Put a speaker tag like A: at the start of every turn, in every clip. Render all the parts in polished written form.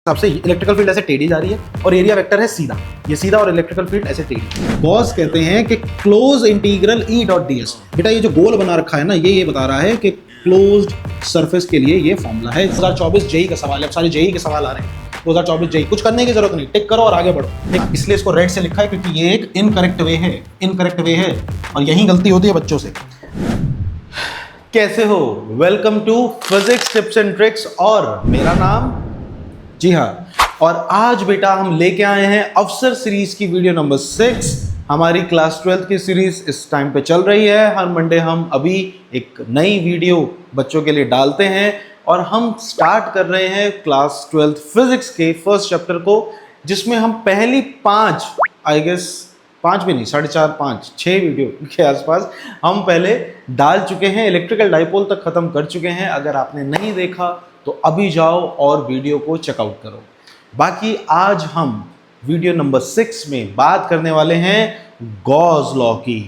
A: सबसे electrical field ऐसे टेढ़ी जा रही है और एरिया वेक्टर है सीधा, ये सीधा और इलेक्ट्रिकल फील्ड ऐसे टेढ़ी। गॉस कहते हैं कि close integral E dot D S. बेटा ये जो गोल बना रखा है ना, ये बता रहा है कि क्लोज्ड सरफेस के लिए ये फॉर्मूला है। 2024 जेई का सवाल है, अब सारे जेई के सवाल आ रहे हैं। 2024 जेई, कुछ करने की जरूरत नहीं, टिक करो और आगे बढ़ो। ठीक, इसलिए इसको रेड से लिखा है क्योंकि ये एक इनकरेक्ट वे है, इनकरेक्ट वे है और यही गलती होती है बच्चों से। कैसे हो? Welcome to physics tips and tricks और मेरा नाम, जी हाँ, और आज बेटा हम लेके आए हैं अफसर सीरीज की वीडियो नंबर 6। हमारी क्लास 12 की सीरीज इस टाइम पे चल रही है। हर मंडे हम अभी एक नई वीडियो बच्चों के लिए डालते हैं और हम स्टार्ट कर रहे हैं क्लास 12 फिजिक्स के फर्स्ट चैप्टर को, जिसमें हम पहली 5 आई गेस 5 भी नहीं, 4.5 6 वीडियो के आसपास हम पहले डाल चुके हैं। इलेक्ट्रिकल डाइपोल तक खत्म कर चुके हैं। अगर आपने नहीं देखा तो अभी जाओ और वीडियो को चेकआउट करो। बाकी आज हम वीडियो नंबर 6 में बात करने वाले हैं गॉस लॉ की।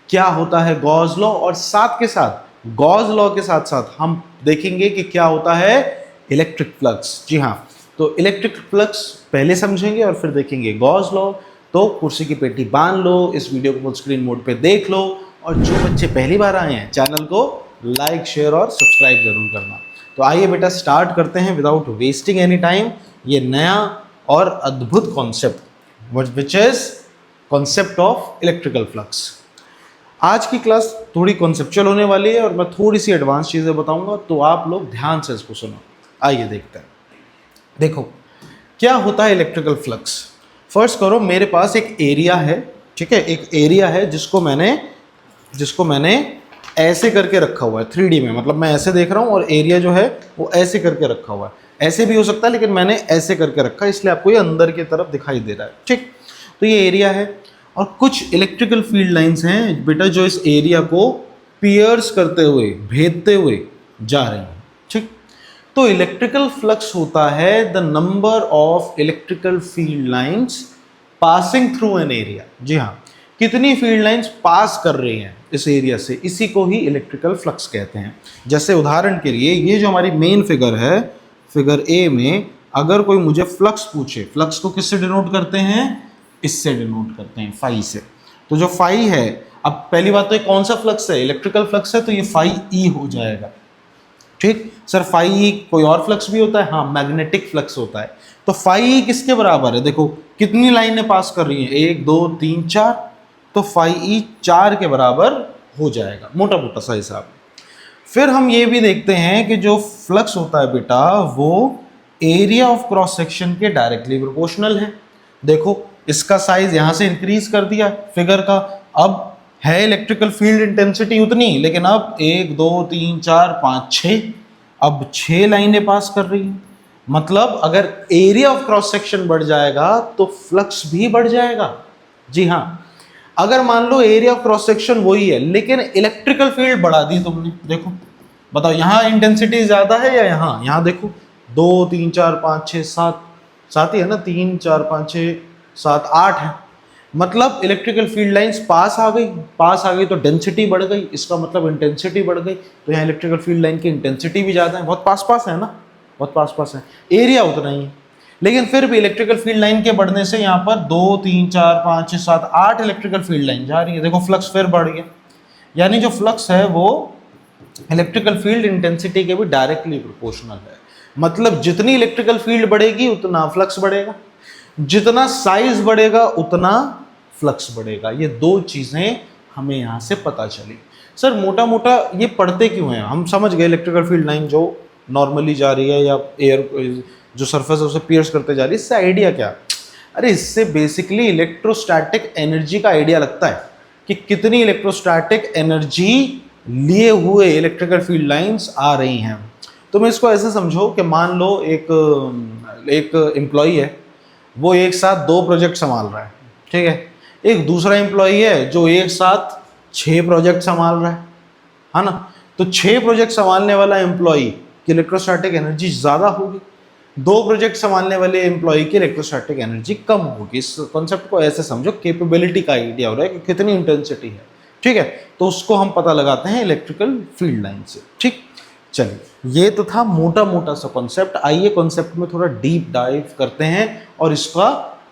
A: क्या होता है गॉस लॉ, और साथ के साथ गॉस लॉ के साथ साथ हम देखेंगे कि क्या होता है इलेक्ट्रिक फ्लक्स। जी हाँ, तो इलेक्ट्रिक फ्लक्स पहले समझेंगे और फिर देखेंगे गॉस लॉ। तो कुर्सी की पेटी बांध लो, इस वीडियो को फुल स्क्रीन मोड पे देख लो, और जो बच्चे पहली बार आए हैं चैनल को लाइक शेयर और सब्सक्राइब जरूर करना। तो आइए बेटा स्टार्ट करते हैं विदाउट वेस्टिंग एनी टाइम ये नया और अद्भुत concept, which is concept of electrical flux. आज की क्लास थोड़ी कॉन्सेप्चुअल होने वाली है और मैं थोड़ी सी एडवांस चीज़ें बताऊंगा, तो आप लोग ध्यान से इसको सुनो। आइए देखते हैं। देखो क्या होता है इलेक्ट्रिकल फ्लक्स। फर्स्ट करो, मेरे पास एक एरिया है, ठीक है, एक एरिया है जिसको मैंने ऐसे करके रखा हुआ है 3D में, मतलब मैं ऐसे देख रहा हूँ और एरिया जो है वो ऐसे करके रखा हुआ है। ऐसे भी हो सकता है लेकिन मैंने ऐसे करके रखा है, इसलिए आपको ये अंदर की तरफ दिखाई दे रहा है। ठीक, तो ये एरिया है और कुछ इलेक्ट्रिकल फील्ड लाइंस हैं बेटा जो इस एरिया को पियर्स करते हुए, भेदते हुए जा रही हैं। ठीक, तो इलेक्ट्रिकल फ्लक्स होता है the number of electrical field lines passing through an area. जी हाँ, कितनी फील्ड लाइंस पास कर रही हैं इस एरिया से, इसी को ही इलेक्ट्रिकल फ्लक्स कहते हैं। जैसे उदाहरण के लिए ये जो हमारी मेन फिगर है, फिगर ए में, अगर कोई मुझे फ्लक्स पूछे, फ्लक्स को किससे डिनोट करते हैं? इससे डिनोट करते हैं, फाई से। तो जो फाई है, अब पहली बात तो ये कौन सा फ्लक्स है? इलेक्ट्रिकल फ्लक्स है, तो ये फाई ई हो जाएगा। ठीक सर, फाई ई कोई और फ्लक्स भी होता है? हाँ, मैग्नेटिक फ्लक्स होता है। तो फाई ई किसके बराबर है? देखो कितनी लाइनें पास कर रही हैं, 1 2 3 4, तो फाई ई 4 के बराबर हो जाएगा, मोटा मोटा सा हिसाब। फिर हम ये भी देखते हैं कि जो फ्लक्स होता है बेटा वो एरिया ऑफ क्रॉस सेक्शन के डायरेक्टली प्रोपोर्शनल है। देखो इसका साइज यहाँ से इंक्रीज कर दिया फिगर का, अब है इलेक्ट्रिकल फील्ड इंटेंसिटी उतनी, लेकिन अब 1 2 3 4 5 6, अब 6 लाइनें पास कर रही हैं। मतलब अगर एरिया ऑफ क्रॉस सेक्शन बढ़ जाएगा तो फ्लक्स भी बढ़ जाएगा। जी हाँ, अगर मान लो एरिया ऑफ क्रॉस सेक्शन वही है लेकिन इलेक्ट्रिकल फील्ड बढ़ा दी तुमने, देखो बताओ यहाँ इंटेंसिटी ज्यादा है या यहाँ देखो 2 3 4 5 6 7, 7 ही है ना, 3 4 5 6 7 8 है। मतलब इलेक्ट्रिकल फील्ड लाइंस पास आ गई तो डेंसिटी बढ़ गई, इसका मतलब इंटेंसिटी बढ़ गई। तो यहाँ इलेक्ट्रिकल फील्ड लाइन की इंटेंसिटी भी ज्यादा है, बहुत पास है ना, बहुत पास है, एरिया उतना ही है। लेकिन फिर भी इलेक्ट्रिकल फील्ड लाइन के बढ़ने से यहाँ पर 2 3 4 5 6 7 8 इलेक्ट्रिकल फील्ड लाइन जा रही है। देखो फ्लक्स फिर बढ़ गया, यानी जो फ्लक्स है वो इलेक्ट्रिकल फील्ड इंटेंसिटी के भी डायरेक्टली प्रोपोर्शनल है। मतलब जितनी इलेक्ट्रिकल फील्ड बढ़ेगी उतना फ्लक्स बढ़ेगा, जितना साइज बढ़ेगा उतना फ्लक्स बढ़ेगा। ये दो चीजें हमें यहाँ से पता चली। सर मोटा मोटा ये पढ़ते क्यों हैं? हम समझ गए इलेक्ट्रिकल फील्ड लाइन जो नॉर्मली जा रही है या एयर जो सरफेस है उसे पियर्स करते जा रही है, इससे आइडिया क्या? अरे इससे बेसिकली इलेक्ट्रोस्टैटिक एनर्जी का आइडिया लगता है कि कितनी इलेक्ट्रोस्टैटिक एनर्जी लिए हुए इलेक्ट्रिकल फील्ड लाइंस आ रही हैं। तो मैं इसको ऐसे समझो कि मान लो एक एम्प्लॉई है, वो एक साथ 2 प्रोजेक्ट संभाल रहा है, ठीक है। एक दूसरा एम्प्लॉई है जो एक साथ 6 प्रोजेक्ट संभाल रहा है ना। तो 6 प्रोजेक्ट संभालने वाला एम्प्लॉई की इलेक्ट्रोस्टैटिक एनर्जी ज़्यादा होगी, 2 प्रोजेक्ट संभालने वाले एम्प्लॉय की इलेक्ट्रोस्टैटिक एनर्जी कम होगी। इस कॉन्सेप्ट को ऐसे समझो, कैपेबिलिटी का आइडिया हो रहा है कि कितनी इंटेंसिटी है, ठीक है। तो उसको हम पता लगाते हैं इलेक्ट्रिकल फील्ड लाइन से। ठीक, चलिए ये तो था मोटा मोटा सा कॉन्सेप्ट। आइए कॉन्सेप्ट में थोड़ा डीप डाइव करते हैं और इसका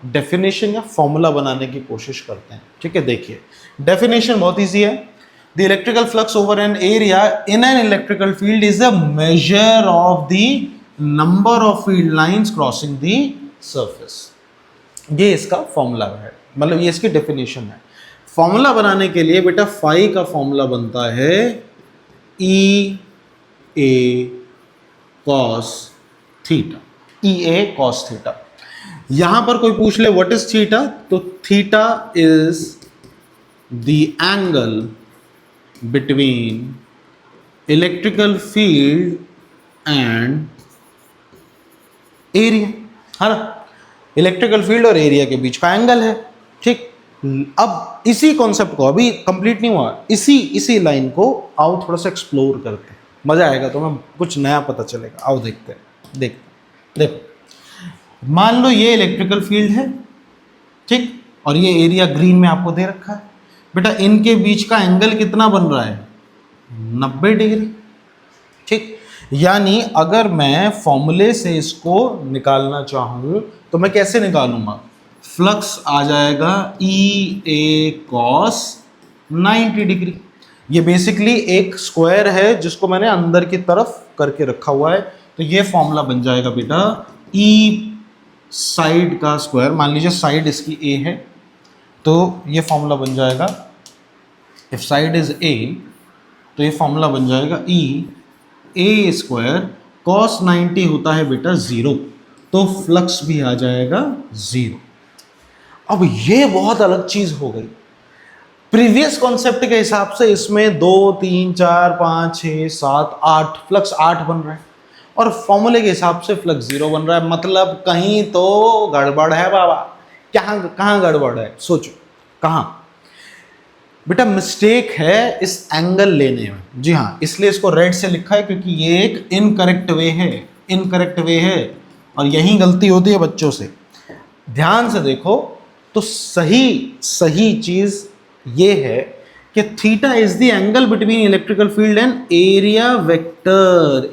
A: डेफिनेशन या फॉर्मूला बनाने की कोशिश करते हैं। ठीक है, देखिए डेफिनेशन बहुत इजी है। The electrical flux over an area in an electrical field is a measure of the number of field lines crossing the surface. ये इसका फॉर्मूला है, मतलब ये इसकी डेफिनेशन है। फॉर्मूला बनाने के लिए बेटा फाई का फॉर्मूला बनता है ई A cos theta, E A cos theta. यहां पर कोई पूछ ले व्हाट इज थीटा, तो theta is the angle between electrical field and area, है ना। इलेक्ट्रिकल फील्ड और एरिया के बीच का एंगल है। ठीक, अब इसी कॉन्सेप्ट को, अभी कंप्लीट नहीं हुआ, इसी लाइन को आओ थोड़ा सा एक्सप्लोर करते हैं, मजा आएगा, तो हमें कुछ नया पता चलेगा। आओ देखते हैं। देखो मान लो ये इलेक्ट्रिकल फील्ड है, ठीक, और ये एरिया ग्रीन में आपको दे रखा है। बेटा इनके बीच का एंगल कितना बन रहा है, 90 डिग्री। ठीक, यानी अगर मैं फॉर्मूले से इसको निकालना चाहूं तो मैं कैसे निकालूंगा, फ्लक्स आ जाएगा ई ए कॉस 90 डिग्री। ये बेसिकली एक स्क्वायर है जिसको मैंने अंदर की तरफ करके रखा हुआ है, तो ये फॉर्मूला बन जाएगा बेटा ई साइड का स्क्वायर। मान लीजिए साइड इसकी ए है, तो ये फॉर्मूला बन जाएगा, इफ साइड इज ए तो ये फॉर्मूला बन जाएगा ई ए स्क्वायर कॉस 90 होता है बेटा 0, तो फ्लक्स भी आ जाएगा 0। अब ये बहुत अलग चीज हो गई। प्रीवियस कॉन्सेप्ट के हिसाब से इसमें 2 3 4 5 6 7 8 फ्लक्स 8 बन रहा है, और फॉर्मूले के हिसाब से फ्लक्स 0 बन रहा है। मतलब कहीं तो गड़बड़ है बाबा। कहाँ गड़बड़ है, सोचो कहाँ। बेटा मिस्टेक है इस एंगल लेने में। जी हाँ, इसलिए इसको रेड से लिखा है क्योंकि ये एक इनकरेक्ट वे है, और यही गलती होती है बच्चों से। ध्यान से देखो तो सही चीज ये है कि theta is the angle between electrical field and area vector.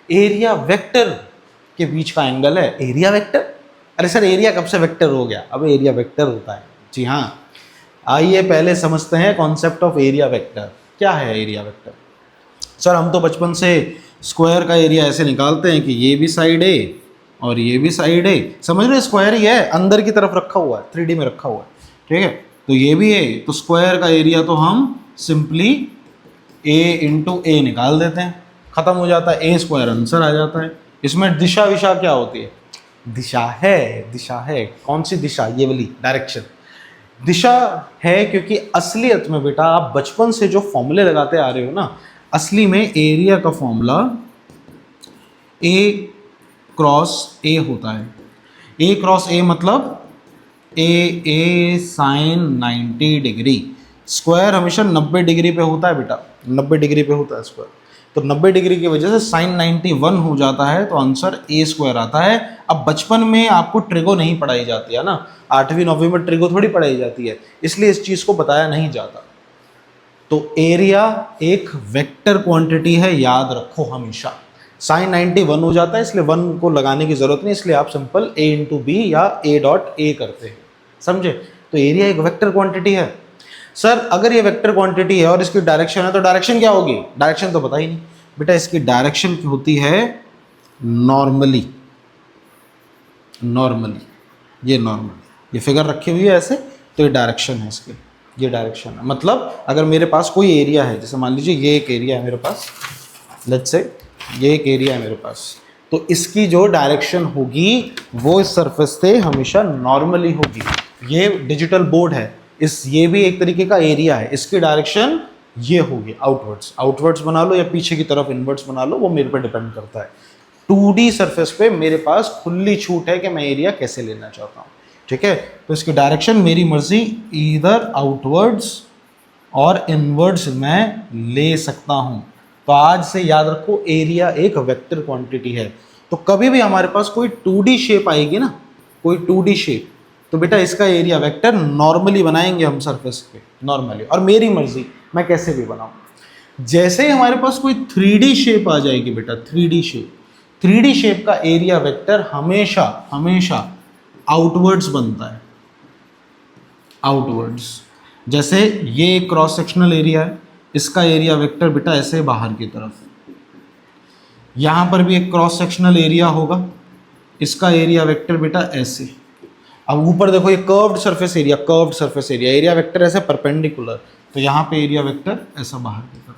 A: Area vector के बीच का एंगल है एरिया वेक्टर। अरे सर एरिया कब से वेक्टर हो गया, अब एरिया वेक्टर होता है। जी हाँ, आइए पहले समझते हैं कॉन्सेप्ट ऑफ एरिया वेक्टर। क्या है एरिया वेक्टर? सर हम तो बचपन से स्क्वायर का एरिया ऐसे निकालते हैं कि ये भी साइड है और ये भी साइड है, समझ रहे, स्क्वायर ही है, अंदर की तरफ रखा हुआ है, 3D में रखा हुआ है। ठीक है, तो ये भी है, तो स्क्वायर का एरिया तो हम सिंपली a इंटू ए निकाल देते हैं, खत्म हो जाता है, ए स्क्वायर आंसर आ जाता है। इसमें दिशा विशा क्या होती है? दिशा है। कौन सी दिशा? ये वाली डायरेक्शन दिशा है, क्योंकि असलियत में बेटा आप बचपन से जो फॉर्मूले लगाते आ रहे हो ना, असली में एरिया का फॉर्मूला a क्रॉस ए होता है। a क्रॉस ए मतलब ए साइन 90 डिग्री। स्क्वायर हमेशा 90 डिग्री पे होता है बेटा, 90 डिग्री पे होता है स्क्वायर, तो 90 डिग्री की वजह से साइन 91 हो जाता है, तो आंसर ए स्क्वायर आता है। अब बचपन में आपको ट्रिगो नहीं पढ़ाई जाती है ना, 8वीं 9वीं में ट्रिगो थोड़ी पढ़ाई जाती है, इसलिए इस चीज़ को बताया नहीं जाता। तो एरिया एक वेक्टर क्वांटिटी है, याद रखो हमेशा। साइन 91 हो जाता है, इसलिए 1 को लगाने की जरूरत नहीं, इसलिए आप सिंपल a इंटू बी या a डॉट ए करते हैं, समझे। तो एरिया एक वेक्टर क्वांटिटी है। सर अगर ये वेक्टर क्वांटिटी है और इसकी डायरेक्शन है, तो डायरेक्शन क्या होगी? डायरेक्शन तो पता ही नहीं बेटा। इसकी डायरेक्शन होती है नॉर्मली, ये नॉर्मल, ये फिगर रखी हुई है ऐसे, तो ये डायरेक्शन है इसकी, ये डायरेक्शन है। मतलब अगर मेरे पास कोई एरिया है, जैसे मान लीजिए ये एक एरिया है मेरे पास, लेट्स से ये एक एरिया है मेरे पास, तो इसकी जो डायरेक्शन होगी वो इस सरफेस से हमेशा नॉर्मली होगी। ये डिजिटल बोर्ड है, ये भी एक तरीके का एरिया है, इसकी डायरेक्शन ये होगी आउटवर्ड्स बना लो या पीछे की तरफ इनवर्ड्स बना लो, वो मेरे पे डिपेंड करता है। 2D सरफेस पे मेरे पास खुली छूट है कि मैं एरिया कैसे लेना चाहता हूँ। ठीक है, तो इसकी डायरेक्शन मेरी मर्जी, इधर आउटवर्ड्स और इनवर्ड्स मैं ले सकता हूँ। तो आज से याद रखो एरिया एक वेक्टर क्वांटिटी है। तो कभी भी हमारे पास कोई 2D शेप आएगी ना, कोई 2D शेप, तो बेटा इसका एरिया वेक्टर नॉर्मली बनाएंगे हम सरफेस पे, नॉर्मली, और मेरी मर्जी मैं कैसे भी बनाऊं। जैसे ही हमारे पास कोई 3D शेप आ जाएगी बेटा, 3D शेप का एरिया वेक्टर हमेशा हमेशा आउटवर्ड्स बनता है, आउटवर्ड्स। जैसे ये क्रॉस सेक्शनल एरिया है, इसका एरिया वेक्टर बेटा ऐसे बाहर की तरफ, यहां पर भी एक क्रॉस सेक्शनल एरिया होगा, इसका एरिया वेक्टर बेटा ऐसे। अब ऊपर देखो ये curved surface area, area vector ऐसे परपेंडिकुलर, तो यहाँ पे एरिया वेक्टर ऐसा बाहर की तरफ।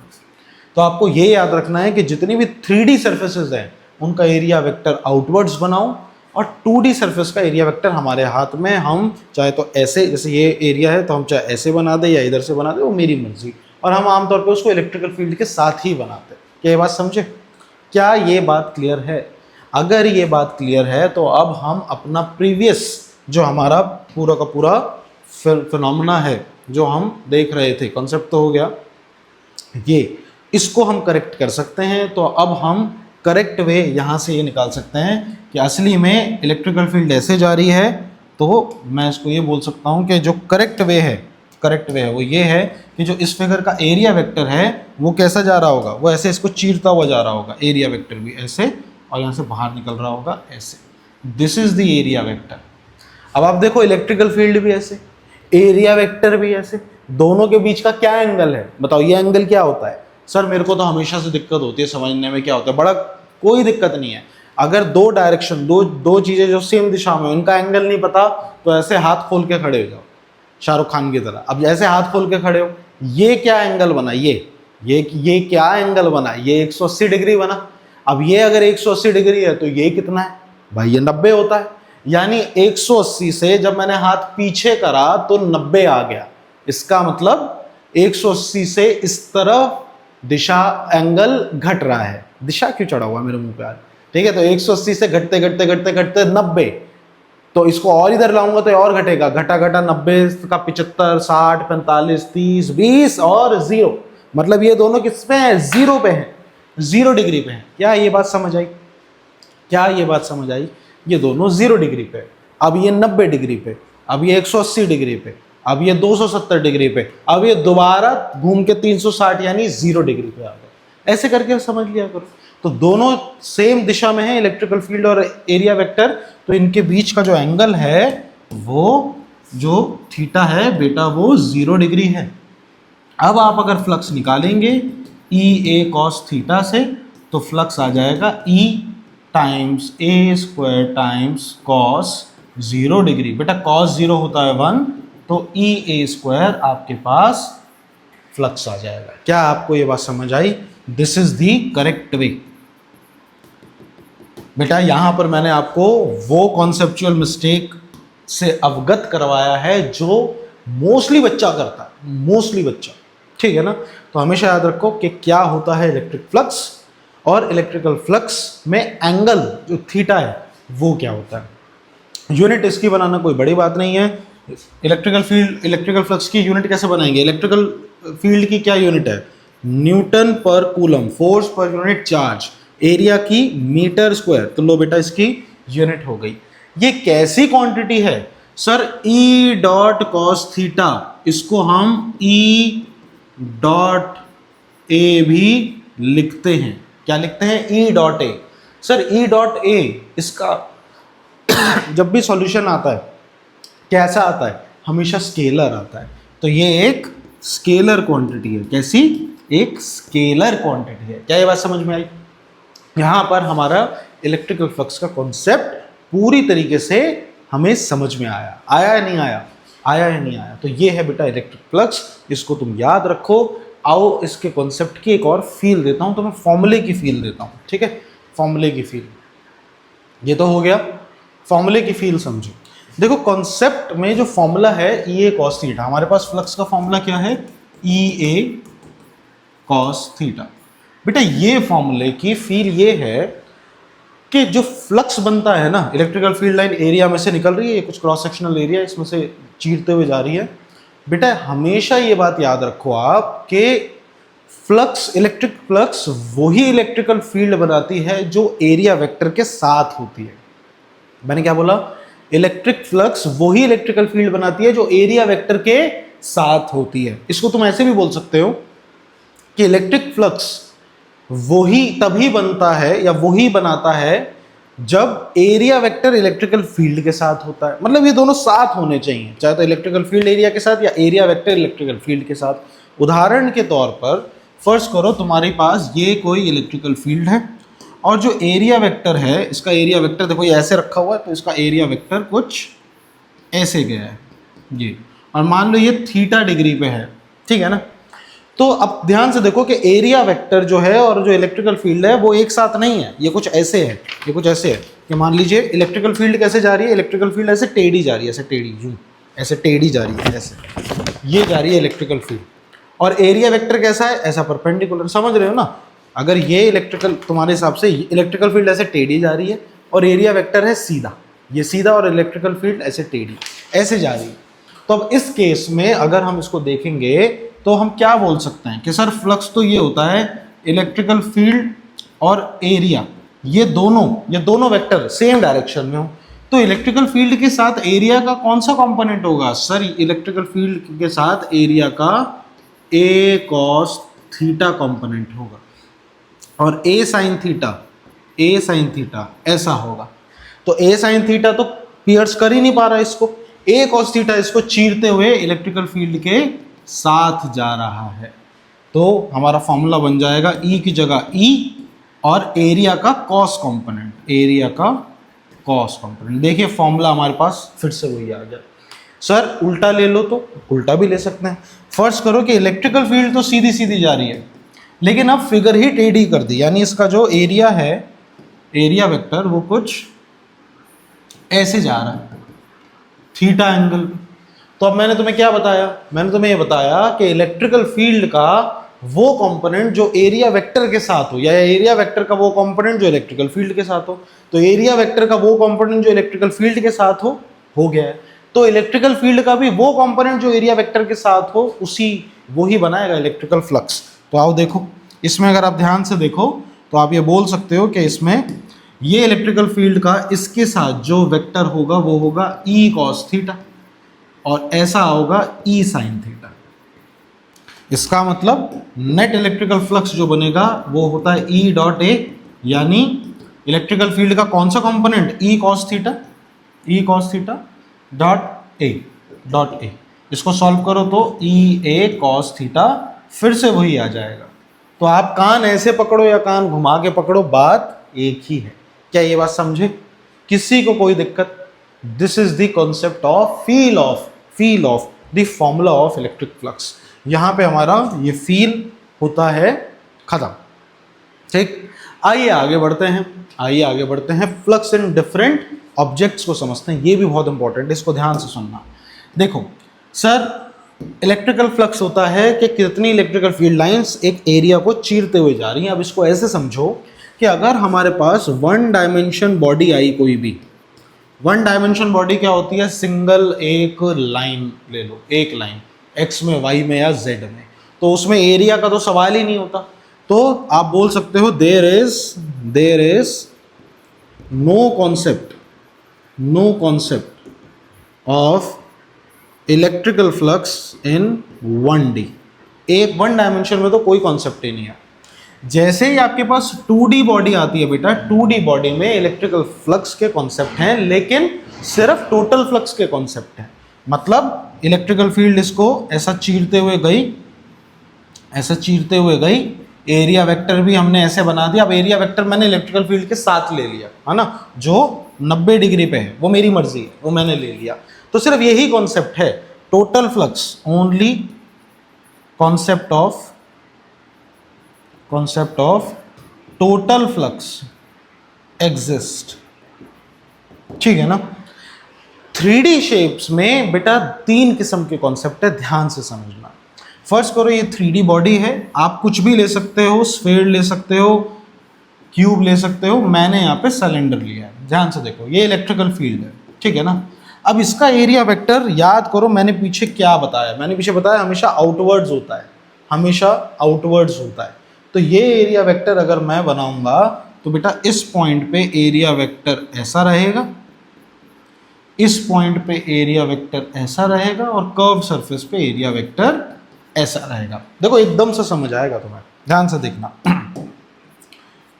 A: तो आपको ये याद रखना है कि जितनी भी 3D सर्फेसेस हैं उनका एरिया वेक्टर आउटवर्ड्स बनाओ, और 2D सर्फेस का एरिया वेक्टर हमारे हाथ में, हम चाहे तो ऐसे, जैसे ये एरिया है तो हम चाहे ऐसे बना दें या इधर से बना दें, वो मेरी मर्जी। और हम आमतौर पर उसको इलेक्ट्रिकल फील्ड के साथ ही बनाते हैं। क्या ये बात समझे? क्या ये बात क्लियर है? अगर ये बात क्लियर है तो अब हम अपना प्रीवियस जो हमारा पूरा का पूरा फिनोमेना है जो हम देख रहे थे, कॉन्सेप्ट तो हो गया ये, इसको हम करेक्ट कर सकते हैं। तो अब हम करेक्ट वे यहाँ से ये निकाल सकते हैं कि असली में इलेक्ट्रिकल फील्ड ऐसे जा रही है, तो मैं इसको ये बोल सकता हूँ कि जो करेक्ट वे है वो ये है कि जो इस फिगर का एरिया वेक्टर है वो कैसा जा रहा होगा, वो ऐसे इसको चीरता हुआ जा रहा होगा, एरिया वेक्टर भी ऐसे, और यहाँ से बाहर निकल रहा होगा ऐसे। This is the area vector. अब आप देखो इलेक्ट्रिकल फील्ड भी ऐसे, एरिया वेक्टर भी ऐसे, दोनों के बीच का क्या एंगल है बताओ? ये एंगल क्या होता है? सर मेरे को तो हमेशा से दिक्कत होती है समझने में, क्या होता है? बड़ा कोई दिक्कत नहीं है। अगर दो डायरेक्शन, दो चीजें जो सेम दिशा में, उनका एंगल नहीं पता तो ऐसे हाथ खोल के खड़े हो जाओ शाहरुख खान की तरह। अब ऐसे हाथ खोल के खड़े हो, ये क्या एंगल बना? ये क्या एंगल बना? ये 180 डिग्री बना। अब ये अगर 180 डिग्री है तो ये कितना है भाई? ये 90 होता है। यानी 180 से जब मैंने हाथ पीछे करा तो 90 आ गया। इसका मतलब 180 से इस तरफ दिशा एंगल घट रहा है। दिशा क्यों चढ़ा हुआ मेरे मुंह पे आज? ठीक है, तो 180 से घटते घटते घटते घटते 90, तो इसको और इधर लाऊंगा तो और घटेगा, घटा घटा 90 का 75, 60, 45, 30, 20 और 0, मतलब ये दोनों किस पे हैं? 0 पे हैं, 0 डिग्री पे हैं। क्या ये बात समझ आई? क्या ये बात समझ आई? ये दोनों 0 डिग्री पे, अब ये 90 डिग्री पे, अब ये 180 डिग्री पे, अब ये 270 डिग्री पे, अब ये दोबारा घूम के 360 यानी 0 डिग्री पे आ गए। ऐसे करके समझ लिया करो। तो दोनों सेम दिशा में है, इलेक्ट्रिकल फील्ड और एरिया वेक्टर, तो इनके बीच का जो एंगल है वो जो थीटा है बेटा वो 0 डिग्री है। अब आप अगर फ्लक्स निकालेंगे ई ए कॉस थीटा से, तो फ्लक्स आ जाएगा ई टाइम्स ए स्क्वायर टाइम्स कॉस 0 डिग्री। बेटा कॉस 0 होता है 1, तो ई ए स्क्वायर आपके पास फ्लक्स आ जाएगा। क्या आपको ये बात समझ आई? This is the correct way. बेटा यहां पर मैंने आपको वो कॉन्सेप्चुअल मिस्टेक से अवगत करवाया है जो मोस्टली बच्चा करता है, मोस्टली बच्चा, ठीक है ना? तो हमेशा याद रखो कि क्या होता है इलेक्ट्रिक फ्लक्स, और इलेक्ट्रिकल फ्लक्स में एंगल जो थीटा है वो क्या होता है। यूनिट इसकी बनाना कोई बड़ी बात नहीं है। इलेक्ट्रिकल फ्लक्स की यूनिट कैसे बनाएंगे? इलेक्ट्रिकल फील्ड की क्या यूनिट है? न्यूटन पर coulomb, force per unit charge, area की मीटर स्क्वायर। तो लो बेटा इसकी यूनिट हो गई। ये कैसी क्वांटिटी है? Sir E dot cos theta, इसको हम ई डॉट ए भी लिखते हैं। क्या लिखते हैं? ई डॉट ए। सर ई डॉट ए इसका जब भी सॉल्यूशन आता है कैसा आता है? हमेशा स्केलर आता है। तो ये एक स्केलर क्वांटिटी है। कैसी? एक स्केलर क्वांटिटी है। क्या ये बात समझ में आई? यहां पर हमारा इलेक्ट्रिकल फ्लक्स का कॉन्सेप्ट पूरी तरीके से हमें समझ में आया। आया या नहीं आया? आया या नहीं आया? तो ये है बेटा इलेक्ट्रिक फ्लक्स, इसको तुम याद रखो। आओ इसके कॉन्सेप्ट की एक और फील देता हूं, तो मैं फॉर्मूले की फील देता हूं, ठीक है? फॉर्मूले की फील, ये तो हो गया। फॉर्मूले की फील समझो। देखो कॉन्सेप्ट में जो फॉर्मूला है ई ए कॉस थीटा, हमारे पास फ्लक्स का फॉर्मूला क्या है? ई ए कॉस थीटा। बेटा ये फॉर्मूले की फील ये है कि जो फ्लक्स बनता है ना, इलेक्ट्रिकल फील्ड लाइन एरिया में से निकल रही है, ये कुछ क्रॉस सेक्शनल एरिया इसमें से चीरते हुए जा रही है। बेटा हमेशा ये बात याद रखो आप कि फ्लक्स, इलेक्ट्रिक फ्लक्स वही इलेक्ट्रिकल फील्ड बनाती है जो एरिया वेक्टर के साथ होती है। मैंने क्या बोला? इलेक्ट्रिक फ्लक्स वही इलेक्ट्रिकल फील्ड बनाती है जो एरिया वेक्टर के साथ होती है। इसको तुम ऐसे भी बोल सकते हो कि इलेक्ट्रिक फ्लक्स वही तभी बनता है या वही बनाता है जब एरिया वेक्टर इलेक्ट्रिकल फील्ड के साथ होता है। मतलब ये दोनों साथ होने चाहिए, चाहे तो इलेक्ट्रिकल फील्ड एरिया के साथ या एरिया वेक्टर इलेक्ट्रिकल फील्ड के साथ। उदाहरण के तौर पर फर्स्ट करो तुम्हारे पास ये कोई इलेक्ट्रिकल फील्ड है और जो एरिया वेक्टर है, इसका एरिया वेक्टर देखो ये ऐसे रखा हुआ है, तो इसका एरिया वेक्टर कुछ ऐसे गया है ये, और मान लो ये थीटा डिग्री पे है, ठीक है ना। तो अब ध्यान से देखो कि एरिया वेक्टर जो है और जो इलेक्ट्रिकल फील्ड है वो एक साथ नहीं है, ये कुछ ऐसे है, ये कुछ ऐसे है कि मान लीजिए इलेक्ट्रिकल फील्ड कैसे जा रही है, इलेक्ट्रिकल फील्ड ऐसे टेढ़ी जा रही है, ऐसे टेढ़ी यूं, ऐसे टेढ़ी जा रही है, ऐसे ये जा रही है इलेक्ट्रिकल फील्ड। और एरिया वेक्टर कैसा है, ऐसा परपेंडिकुलर, समझ रहे हो ना। अगर ये इलेक्ट्रिकल तुम्हारे हिसाब से इलेक्ट्रिकल फील्ड ऐसे टेढ़ी जा रही है और एरिया वेक्टर है सीधा, ये सीधा, और इलेक्ट्रिकल फील्ड ऐसे टेढ़ी ऐसे जा रही है, तो अब इस केस में अगर हम इसको देखेंगे तो हम क्या बोल सकते हैं कि सर फ्लक्स तो ये होता है इलेक्ट्रिकल फील्ड और एरिया ये दोनों वेक्टर सेम डायरेक्शन में हो, तो इलेक्ट्रिकल फील्ड के साथ एरिया का कौन सा कंपोनेंट होगा सर, इलेक्ट्रिकल फील्ड के साथ एरिया का ए कॉस थीटा कंपोनेंट होगा, और ए साइन थीटा ऐसा होगा। तो ए साइन थीटा तो पियर्स कर ही नहीं पा रहा इसको, ए कॉस थीटा इसको चीरते हुए इलेक्ट्रिकल फील्ड के साथ जा रहा है, तो हमारा फॉर्मूला बन जाएगा ई की जगह ई और एरिया का कॉस कंपोनेंट, एरिया का कॉस कंपोनेंट। देखिए फॉर्मूला हमारे पास फिर से वही आ गया। सर उल्टा ले लो तो उल्टा भी ले सकते हैं। फर्स्ट करो कि इलेक्ट्रिकल फील्ड तो सीधी सीधी जा रही है, लेकिन अब फिगर ही टेढ़ी कर दी, यानी इसका जो एरिया है, एरिया वेक्टर वो कुछ ऐसे जा रहा है थीटा एंगल। तो अब मैंने तुम्हें क्या बताया, मैंने तुम्हें ये बताया कि इलेक्ट्रिकल फील्ड का वो कंपोनेंट जो एरिया वेक्टर के साथ हो, या एरिया वेक्टर का वो कंपोनेंट जो इलेक्ट्रिकल फील्ड के साथ हो, तो एरिया वेक्टर का वो कंपोनेंट जो इलेक्ट्रिकल फील्ड के साथ हो गया है, तो इलेक्ट्रिकल फील्ड का भी वो कंपोनेंट जो एरिया वेक्टर के साथ हो उसी वो ही बनाएगा इलेक्ट्रिकल फ्लक्स। तो आओ देखो, इसमें अगर आप ध्यान से देखो तो आप ये बोल सकते हो कि इसमें ये इलेक्ट्रिकल फील्ड का इसके साथ जो वेक्टर होगा वो होगा ई कॉस थीटा, और ऐसा होगा ई साइन थीटा। इसका मतलब नेट इलेक्ट्रिकल फ्लक्स जो बनेगा वो होता है ई डॉट ए, यानी इलेक्ट्रिकल फील्ड का कौन सा component, E cos theta dot A. इसको सॉल्व करो तो ई ए कॉस थीटा फिर से वही आ जाएगा। तो आप कान ऐसे पकड़ो या कान घुमा के पकड़ो, बात एक ही है। क्या ये बात समझे, किसी को कोई दिक्कत? This is the concept of feel of the formula of electric flux. यहाँ पे हमारा ये फील होता है खत्म। ठीक, आइए आगे बढ़ते हैं फ्लक्स इन डिफरेंट ऑब्जेक्ट्स को समझते हैं। ये भी बहुत इंपॉर्टेंट है, इसको ध्यान से सुनना। देखो सर, इलेक्ट्रिकल फ्लक्स होता है कि कितनी इलेक्ट्रिकल फील्ड लाइंस एक एरिया को चीरते हुए जा रही हैं। अब इसको ऐसे समझो कि अगर हमारे पास वन डायमेंशन बॉडी आई, कोई भी वन डायमेंशन बॉडी क्या होती है, सिंगल एक लाइन ले लो, एक लाइन एक्स में, वाई में या जेड में, तो उसमें एरिया का तो सवाल ही नहीं होता। तो आप बोल सकते हो there is no concept of electrical flux in 1D। एक वन डायमेंशन में तो कोई कॉन्सेप्ट ही नहीं है। जैसे ही आपके पास 2D बॉडी आती है बेटा, 2D बॉडी में इलेक्ट्रिकल फ्लक्स के कॉन्सेप्ट हैं, लेकिन सिर्फ टोटल फ्लक्स के कॉन्सेप्ट हैं। मतलब इलेक्ट्रिकल फील्ड इसको ऐसा चीरते हुए गई, एरिया वेक्टर भी हमने ऐसे बना दिया। अब एरिया वेक्टर मैंने इलेक्ट्रिकल फील्ड के साथ ले लिया है ना, जो 90 डिग्री पे है, वो मेरी मर्जी है, वो मैंने ले लिया। तो सिर्फ यही कॉन्सेप्ट है, total flux, only concept of total flux exist. ठीक है ना। 3D शेप्स में बेटा 3 किस्म के कॉन्सेप्ट है, ध्यान से समझना। फर्स्ट करो, ये 3D बॉडी है, आप कुछ भी ले सकते हो, स्फीयर ले सकते हो, क्यूब ले सकते हो, मैंने यहाँ पे सिलेंडर लिया है। ध्यान से देखो, ये इलेक्ट्रिकल फील्ड है, ठीक है ना। अब इसका एरिया वेक्टर याद करो, मैंने पीछे क्या बताया, हमेशा आउटवर्ड्स होता है। तो ये एरिया वेक्टर अगर मैं बनाऊंगा तो बेटा इस पॉइंट पे एरिया वेक्टर ऐसा रहेगा, इस पॉइंट पे एरिया वेक्टर ऐसा रहेगा, और कर्व सरफेस पे एरिया वेक्टर ऐसा रहेगा। देखो एकदम से समझ आएगा तुम्हें, ध्यान से देखना।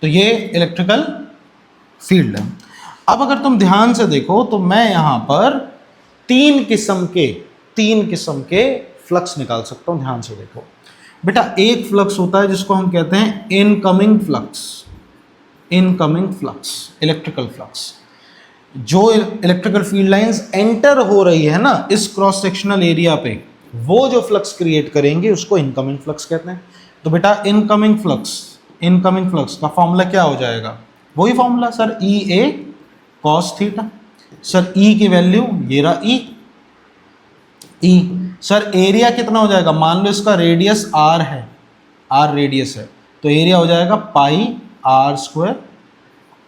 A: तो ये इलेक्ट्रिकल फील्ड है। अब अगर तुम ध्यान से देखो तो मैं यहां पर तीन किस्म के फ्लक्स निकाल सकता हूं। ध्यान से देखो बेटा, एक फ्लक्स होता है जिसको हम कहते हैं इनकमिंग फ्लक्स इलेक्ट्रिकल फ्लक्स। जो इलेक्ट्रिकल फील्ड लाइंस एंटर हो रही है ना इस क्रॉस सेक्शनल एरिया पे, वो जो फ्लक्स क्रिएट करेंगे उसको इनकमिंग फ्लक्स कहते हैं। तो बेटा इनकमिंग फ्लक्स का फॉर्मूला क्या हो जाएगा? वही formula sir, E A cos theta. Sir ई की वैल्यू ये रहा ई। सर एरिया कितना हो जाएगा? मान लो इसका रेडियस आर है, आर रेडियस है, तो एरिया हो जाएगा पाई आर स्क्वायर।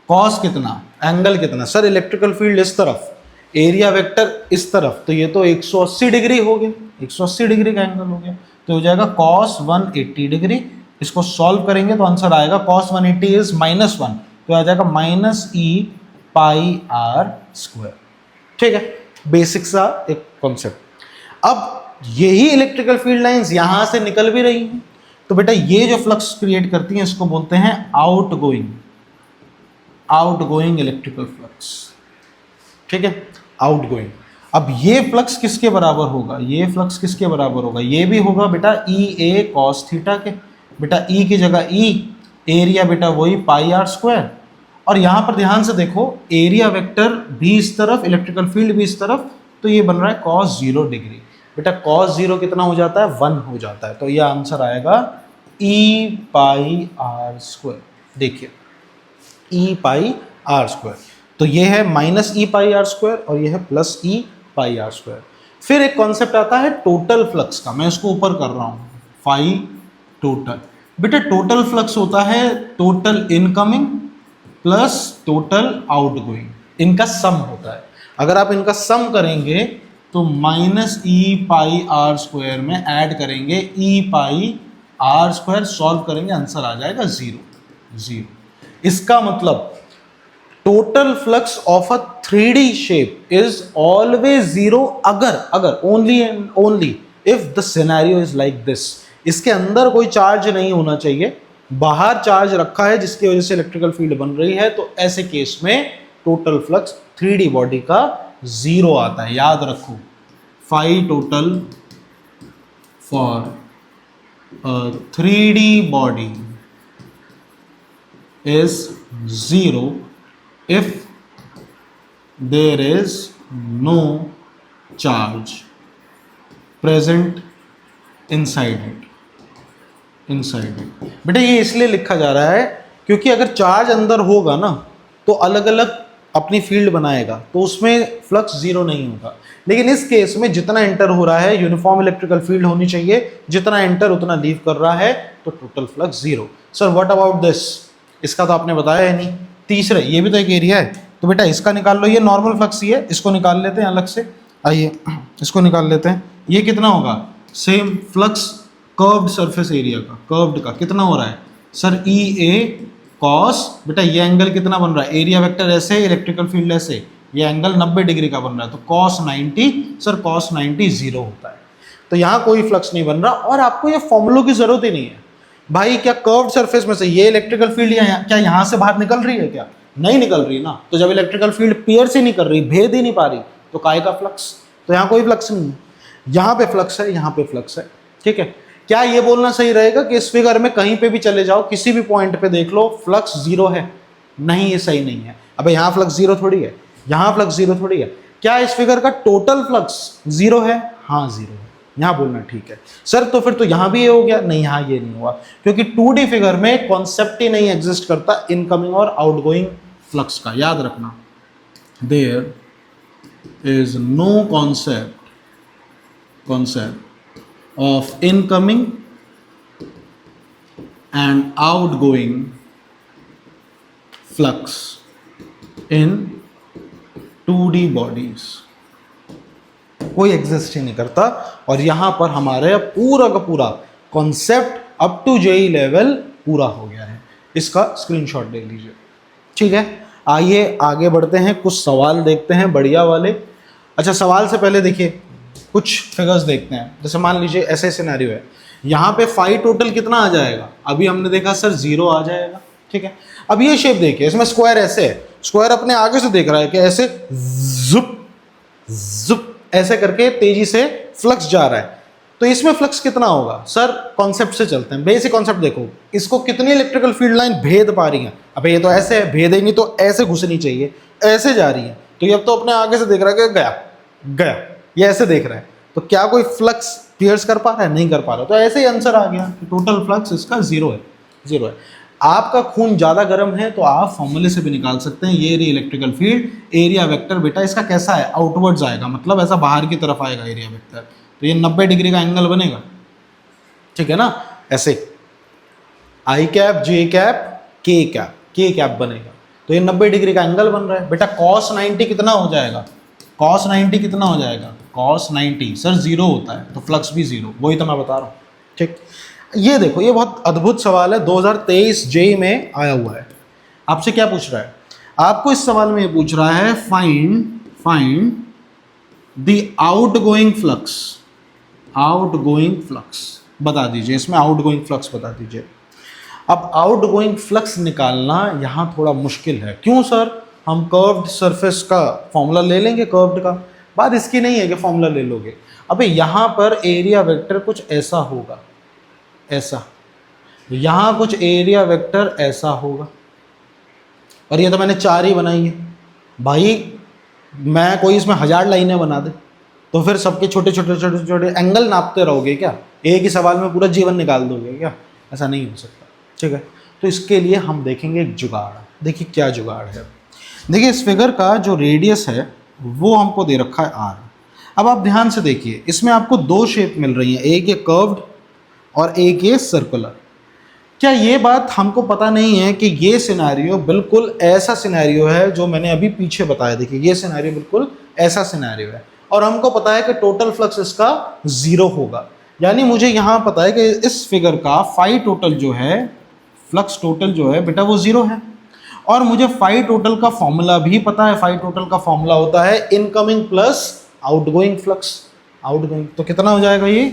A: कॉस कितना? एंगल कितना? सर इलेक्ट्रिकल फील्ड इस तरफ, एरिया वेक्टर इस तरफ, तो ये तो 180 डिग्री हो गया, 180 डिग्री का एंगल हो गया, तो हो जाएगा कॉस 180 डिग्री। इसको सॉल्व करेंगे तो आंसर आएगा कॉस 180 इज -1, तो आ जाएगा -e पाई आर स्क्वायर। ठीक है, बेसिक सा एक कॉन्सेप्ट। अब यही इलेक्ट्रिकल फील्ड लाइंस यहां से निकल भी रही हैं, तो बेटा ये जो फ्लक्स क्रिएट करती हैं इसको बोलते हैं आउटगोइंग इलेक्ट्रिकल फ्लक्स। ठीक है, आउटगोइंग। अब ये फ्लक्स किसके बराबर होगा? ये फ्लक्स किसके बराबर होगा? ये भी होगा बेटा ई ए कॉस थीटा के। बेटा ई की जगह ई, एरिया बेटा वही पाई आर स्क्वायर, और यहां पर ध्यान से देखो एरिया वेक्टर भी इस तरफ, इलेक्ट्रिकल फील्ड भी इस तरफ, तो ये बन रहा है कॉस 0 डिग्री। बेटा कॉस 0 कितना हो जाता है? 1 हो जाता है, तो ये आंसर आएगा ई पाई आर स्क्वायर। देखिए ई पाई आर स्क्वायर, तो ये है -e पाई आर स्क्वायर और ये है +e पाई आर स्क्वायर। फिर एक कॉन्सेप्ट आता है टोटल फ्लक्स का, मैं इसको ऊपर कर रहा हूं, फाई टोटल। बेटा टोटल फ्लक्स होता है total incoming plus total outgoing, इनका सम होता है। अगर आप इनका सम करेंगे तो -e पाई आर स्क्वायर में ऐड करेंगे e pi are square, solve करेंगे आंसर आ जाएगा 0। इसका मतलब total flux of a 3D shape is always 0 अगर only and only if the scenario is like this. इसके अंदर कोई चार्ज नहीं होना चाहिए, बाहर चार्ज रखा है जिसकी वजह से इलेक्ट्रिकल फील्ड बन रही है, तो ऐसे केस में टोटल फ्लक्स 3D बॉडी का 0 आता है। याद रखो, phi total for 3D body is 0 if there is no charge present inside it। बेटा ये इसलिए लिखा जा रहा है क्योंकि अगर चार्ज अंदर होगा ना तो अलग अलग अपनी फील्ड बनाएगा, तो उसमें फ्लक्स 0 नहीं होगा। लेकिन इस केस में जितना एंटर हो रहा है यूनिफॉर्म इलेक्ट्रिकल फील्ड होनी चाहिए, जितना एंटर उतना लीव कर रहा है, तो total flux 0। Sir what about this? इसका तो आपने बताया है नहीं। तीसरे, ये भी तो एक एरिया है, तो बेटा इसका निकाल लो, ये नॉर्मल फ्लक्स ही है, इसको निकाल लेते हैं अलग से। आइए इसको निकाल लेते हैं। ये कितना होगा? Same flux curved surface area का, कर्व्ड का कितना हो रहा है सर? ई ए कॉस, बेटा ये एंगल कितना बन रहा है? एरिया वेक्टर ऐसे, इलेक्ट्रिकल फील्ड ऐसे, ये एंगल 90 डिग्री का बन रहा है, तो कॉस 90। सर कॉस 90 0 होता है, तो यहाँ कोई फ्लक्स नहीं बन रहा, और आपको ये फॉर्मूलों की जरूरत ही नहीं है भाई। क्या कर्व्ड सरफेस में से ये इलेक्ट्रिकल फील्ड क्या यहाँ से बाहर निकल रही है? क्या नहीं निकल रही ना। तो जब इलेक्ट्रिकल फील्ड पियर्स ही नहीं कर रही, भेद ही नहीं पा रही, तो काय का फ्लक्स? तो यहाँ कोई फ्लक्स नहीं है, यहाँ पे फ्लक्स है, यहाँ पे फ्लक्स है। ठीक है, क्या ये बोलना सही रहेगा कि इस फिगर में कहीं पे भी चले जाओ, किसी भी पॉइंट पे देख लो फ्लक्स 0 है? नहीं, ये सही नहीं है। अबे यहाँ फ्लक्स 0 थोड़ी है, यहाँ फ्लक्स 0 थोड़ी है। क्या इस फिगर का टोटल फ्लक्स 0 है? हाँ 0 है, यहाँ बोलना ठीक है। सर तो फिर तो यहाँ भी ये हो गया? नहीं, यहाँ ये नहीं हुआ, क्योंकि 2D फिगर में कॉन्सेप्ट ही नहीं एग्जिस्ट करता इनकमिंग और आउटगोइंग फ्लक्स का। याद रखना, there is no concept of incoming and outgoing flux in 2D bodies। कोई एग्जिस्ट ही नहीं करता, और यहां पर हमारे पूरा का पूरा concept up to JEE level पूरा हो गया है। इसका स्क्रीनशॉट ले लीजिए। ठीक है, आइए आगे बढ़ते हैं, कुछ सवाल देखते हैं बढ़िया वाले। अच्छा, सवाल से पहले देखिए कुछ फिगर्स देखते हैं। जैसे मान लीजिए ऐसे सिनेरियो है, यहाँ पे फाई टोटल कितना आ जाएगा, अभी हमने देखा सर 0 आ जाएगा, ठीक है। अब ये शेप देखिए, इसमें स्क्वायर ऐसे है, स्क्वायर अपने आगे से देख रहा है कि ऐसे जुप जुप ऐसे करके तेजी से फ्लक्स जा रहा है, तो इसमें फ्लक्स कितना होगा सर, कॉन्सेप्ट से चलते हैं, बेसिक कॉन्सेप्ट देखो, इसको कितनी इलेक्ट्रिकल फील्ड लाइन भेद पा रही है, अब ये तो ऐसे है, भेदेंगी तो ऐसे घुसनी चाहिए, ऐसे जा रही है, तो ये अब तो अपने आगे से देख रहा है कि गया गया, ये ऐसे देख रहा है, तो क्या कोई फ्लक्स पियर्स कर पा रहा है, नहीं कर पा रहा, तो ऐसे ही आंसर आ गया कि टोटल फ्लक्स इसका 0 है, 0 है। आपका खून ज़्यादा गर्म है तो आप फॉर्मूले से भी निकाल सकते हैं, ये रही इलेक्ट्रिकल फील्ड, एरिया वेक्टर बेटा इसका कैसा है, आउटवर्ड्स आएगा, मतलब ऐसा बाहर की तरफ आएगा एरिया वेक्टर, तो ये 90 डिग्री का एंगल बनेगा, ठीक है ना, ऐसे आई कैप जे कैप के कैप बनेगा, तो ये 90 डिग्री का एंगल बन रहा है बेटा। cos 90 कितना हो जाएगा, cos 90 कितना हो जाएगा, cos 90 सर 0 होता है, तो फ्लक्स भी 0, वही तो मैं बता रहा हूँ, ठीक। ये देखो, ये बहुत अद्भुत सवाल है, 2023 जेई में आया हुआ है। आपसे क्या पूछ रहा है, आपको इस सवाल में ये पूछ रहा है फाइंड द आउटगोइंग फ्लक्स बता दीजिए, इसमें आउटगोइंग फ्लक्स बता दीजिए। अब आउटगोइंग फ्लक्स निकालना यहाँ थोड़ा मुश्किल है, क्यों सर, हम कर्व्ड सरफेस का फॉर्मूला ले लेंगे, कर्व्ड का, बात इसकी नहीं है कि फॉर्मूला ले लोगे, अबे यहाँ पर एरिया वेक्टर कुछ ऐसा होगा, ऐसा, यहाँ कुछ एरिया वेक्टर ऐसा होगा, और ये तो मैंने 4 ही बनाई है भाई, मैं कोई इसमें 1000 लाइनें बना दे तो फिर सबके छोटे छोटे एंगल नापते रहोगे क्या, एक ही सवाल में पूरा जीवन निकाल दोगे क्या, ऐसा नहीं हो सकता, ठीक है। तो इसके लिए हम देखेंगे एक जुगाड़, देखिए क्या जुगाड़ है। देखिए इस फिगर का जो रेडियस है वो हमको दे रखा है r। अब आप ध्यान से देखिए, इसमें आपको 2 शेप मिल रही हैं, एक ये कर्व्ड और एक ये सर्कुलर। क्या ये बात हमको पता नहीं है कि ये सिनेरियो बिल्कुल ऐसा सिनेरियो है जो मैंने अभी पीछे बताया, देखिए ये सिनेरियो बिल्कुल ऐसा सिनेरियो है, और हमको पता है कि टोटल फ्लक्स इसका 0 होगा, यानी मुझे यहाँ पता है कि इस फिगर का फाई टोटल जो है, फ्लक्स टोटल जो है बेटा वो 0 है, और मुझे फाई टोटल का फॉर्मूला भी पता है, फाई टोटल का फॉर्मूला होता है incoming plus outgoing flux, outgoing, तो कितना हो जाएगा ये,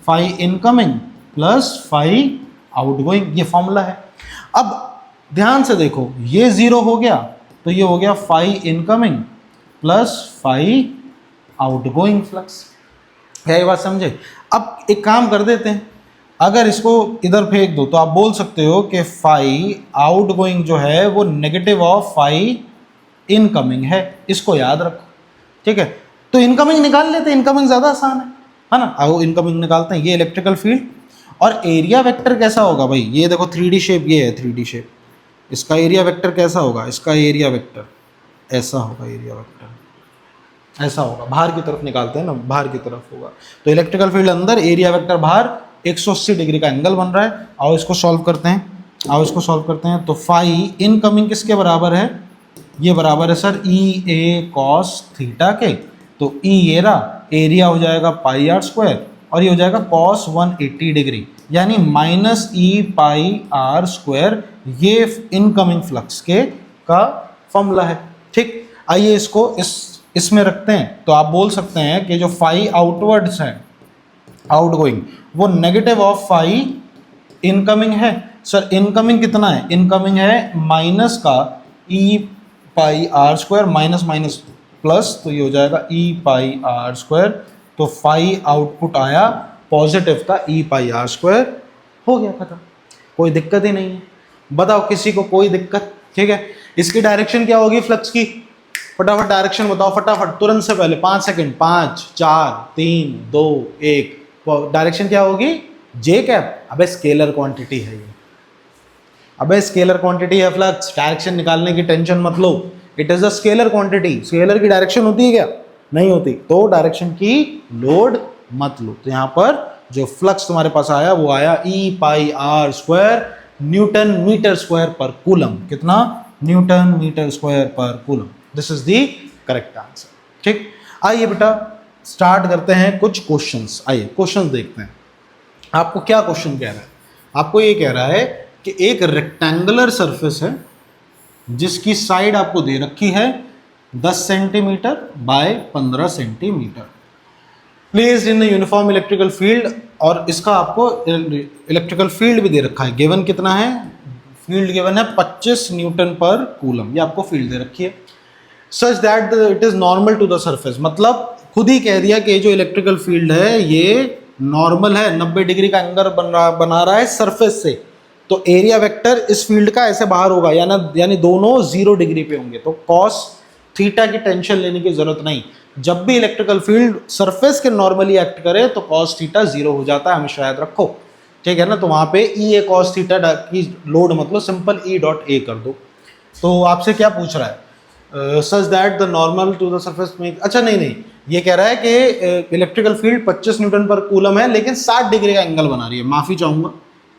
A: phi incoming plus phi outgoing, ये फॉर्मूला है। अब ध्यान से देखो, ये 0 हो गया तो ये हो गया phi incoming plus phi outgoing flux, क्या ये बात समझे। अब एक काम कर देते हैं, अगर इसको इधर फेंक दो तो आप बोल सकते हो कि फाई आउटगोइंग जो है वो नेगेटिव ऑफ फाई इनकमिंग है, इसको याद रखो, ठीक है। तो इनकमिंग निकाल लेते हैं, इनकमिंग ज़्यादा आसान है ना, आओ इनकमिंग निकालते हैं। ये इलेक्ट्रिकल फील्ड और एरिया वेक्टर कैसा होगा भाई, ये देखो 3D शेप, ये है 3D शेप, इसका एरिया वेक्टर कैसा होगा, इसका एरिया वेक्टर ऐसा होगा, एरिया वेक्टर ऐसा होगा, बाहर की तरफ निकालते हैं ना, बाहर की तरफ होगा, तो इलेक्ट्रिकल फील्ड अंदर, एरिया वेक्टर बाहर, 180 डिग्री का एंगल बन रहा है। आओ इसको सॉल्व करते हैं, तो फाई इनकमिंग किसके बराबर है, ये बराबर है sir E A cos theta के, तो ई ये रहा, एरिया हो जाएगा पाई आर स्क्वायर, और ये हो जाएगा कॉस 180 डिग्री, यानी minus E pi are square, ये इनकमिंग फ्लक्स के का फॉर्मूला है, ठीक। आइए इसको इसमें रखते हैं, तो आप बोल सकते हैं कि जो फाई आउटवर्ड्स है, आउटगोइंग, वो नेगेटिव ऑफ फाई इनकमिंग है। सर इनकमिंग कितना है, इनकमिंग है माइनस का E pi are square, minus minus plus, तो ये हो जाएगा ई पाई आर स्क्वायर, तो फाई आउटपुट आया पॉजिटिव का ई पाई आर स्क्वायर, हो गया खत्म, कोई दिक्कत ही नहीं है। बताओ किसी को कोई दिक्कत, ठीक है। इसकी डायरेक्शन क्या होगी फ्लक्स की, फटाफट डायरेक्शन बताओ, फटाफट तुरंत से पहले 5 सेकंड, 5 4 3 2 1, डायरेक्शन क्या होगी, जे कैप। अबे स्केलर क्वांटिटी है ये, अबे स्केलर क्वांटिटी है फ्लक्स, डायरेक्शन निकालने की टेंशन मत लो, it is a scalar quantity. Scalar की डायरेक्शन होती है क्या, नहीं होती, तो डायरेक्शन की लोड मत लो। तो यहाँ पर जो फ्लक्स तुम्हारे पास आया वो आया E pi are square newton metre square per coulomb, कितना, newton metre square per coulomb, this is the correct answer, ठीक। आइए बेटा स्टार्ट करते हैं कुछ क्वेश्चंस, आइए क्वेश्चंस देखते हैं। आपको क्या क्वेश्चन कह रहा है, आपको ये कह रहा है कि एक रेक्टेंगुलर सरफेस है जिसकी साइड आपको दे रखी है 10 centimetre bye 15 centimetre, placed in uniform electrical field, और इसका आपको इलेक्ट्रिकल फील्ड भी दे रखा है। गिवन कितना है, फील्ड गिवन है 25 न्यूटन पर कूलम, ये आपको फील्ड दे रखी है। Such that it is normal to the surface, मतलब खुद ही कह दिया कि जो इलेक्ट्रिकल फील्ड है ये नॉर्मल है, 90 डिग्री का एंगल बना रहा है सरफेस से, तो एरिया वेक्टर इस फील्ड का ऐसे बाहर होगा, यानी दोनों 0 डिग्री पे होंगे, तो कॉस थीटा की टेंशन लेने की जरूरत नहीं। जब भी इलेक्ट्रिकल फील्ड सरफेस के नॉर्मली एक्ट करे तो कॉस थीटा 0 हो जाता है, हमेशा याद रखो, ठीक है ना। तो वहां पे ई ए कॉस थीटा की लोड मतलब सिंपल ई डॉट ए कर दो। तो आपसे क्या पूछ रहा है, such that the normal to the surface में, अच्छा नहीं, ये कह रहा है कि इलेक्ट्रिकल फील्ड 25 न्यूटन पर कूलम है लेकिन 60 डिग्री का एंगल बना रही है, माफी चाहूंगा,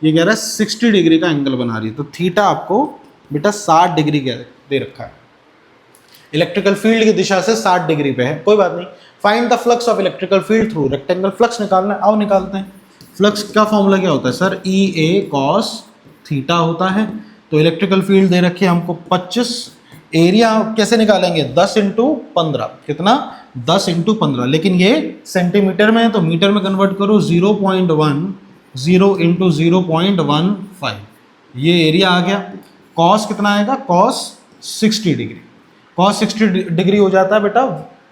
A: ये कह रहा है 60 डिग्री का एंगल बना रही है, तो थीटा आपको बेटा 60 डिग्री दे रखा है, इलेक्ट्रिकल फील्ड की दिशा से 60 डिग्री पे है, कोई बात नहीं। Find the flux of electrical field through rectangle, flux निकालना है, आओ निकालते हैं। फ्लक्स का फॉर्मूला क्या होता है sir, E A cos theta होता है। तो इलेक्ट्रिकल फील्ड दे रखी है हमको 25, एरिया कैसे निकालेंगे, 10 इंटू 15, कितना 10 इंटू 15, लेकिन ये सेंटीमीटर में है तो मीटर में कन्वर्ट करो, 0.10 इंटू 0.15, ये एरिया आ गया। कॉस कितना आएगा, कॉस 60 डिग्री, कॉस 60 डिग्री हो जाता है बेटा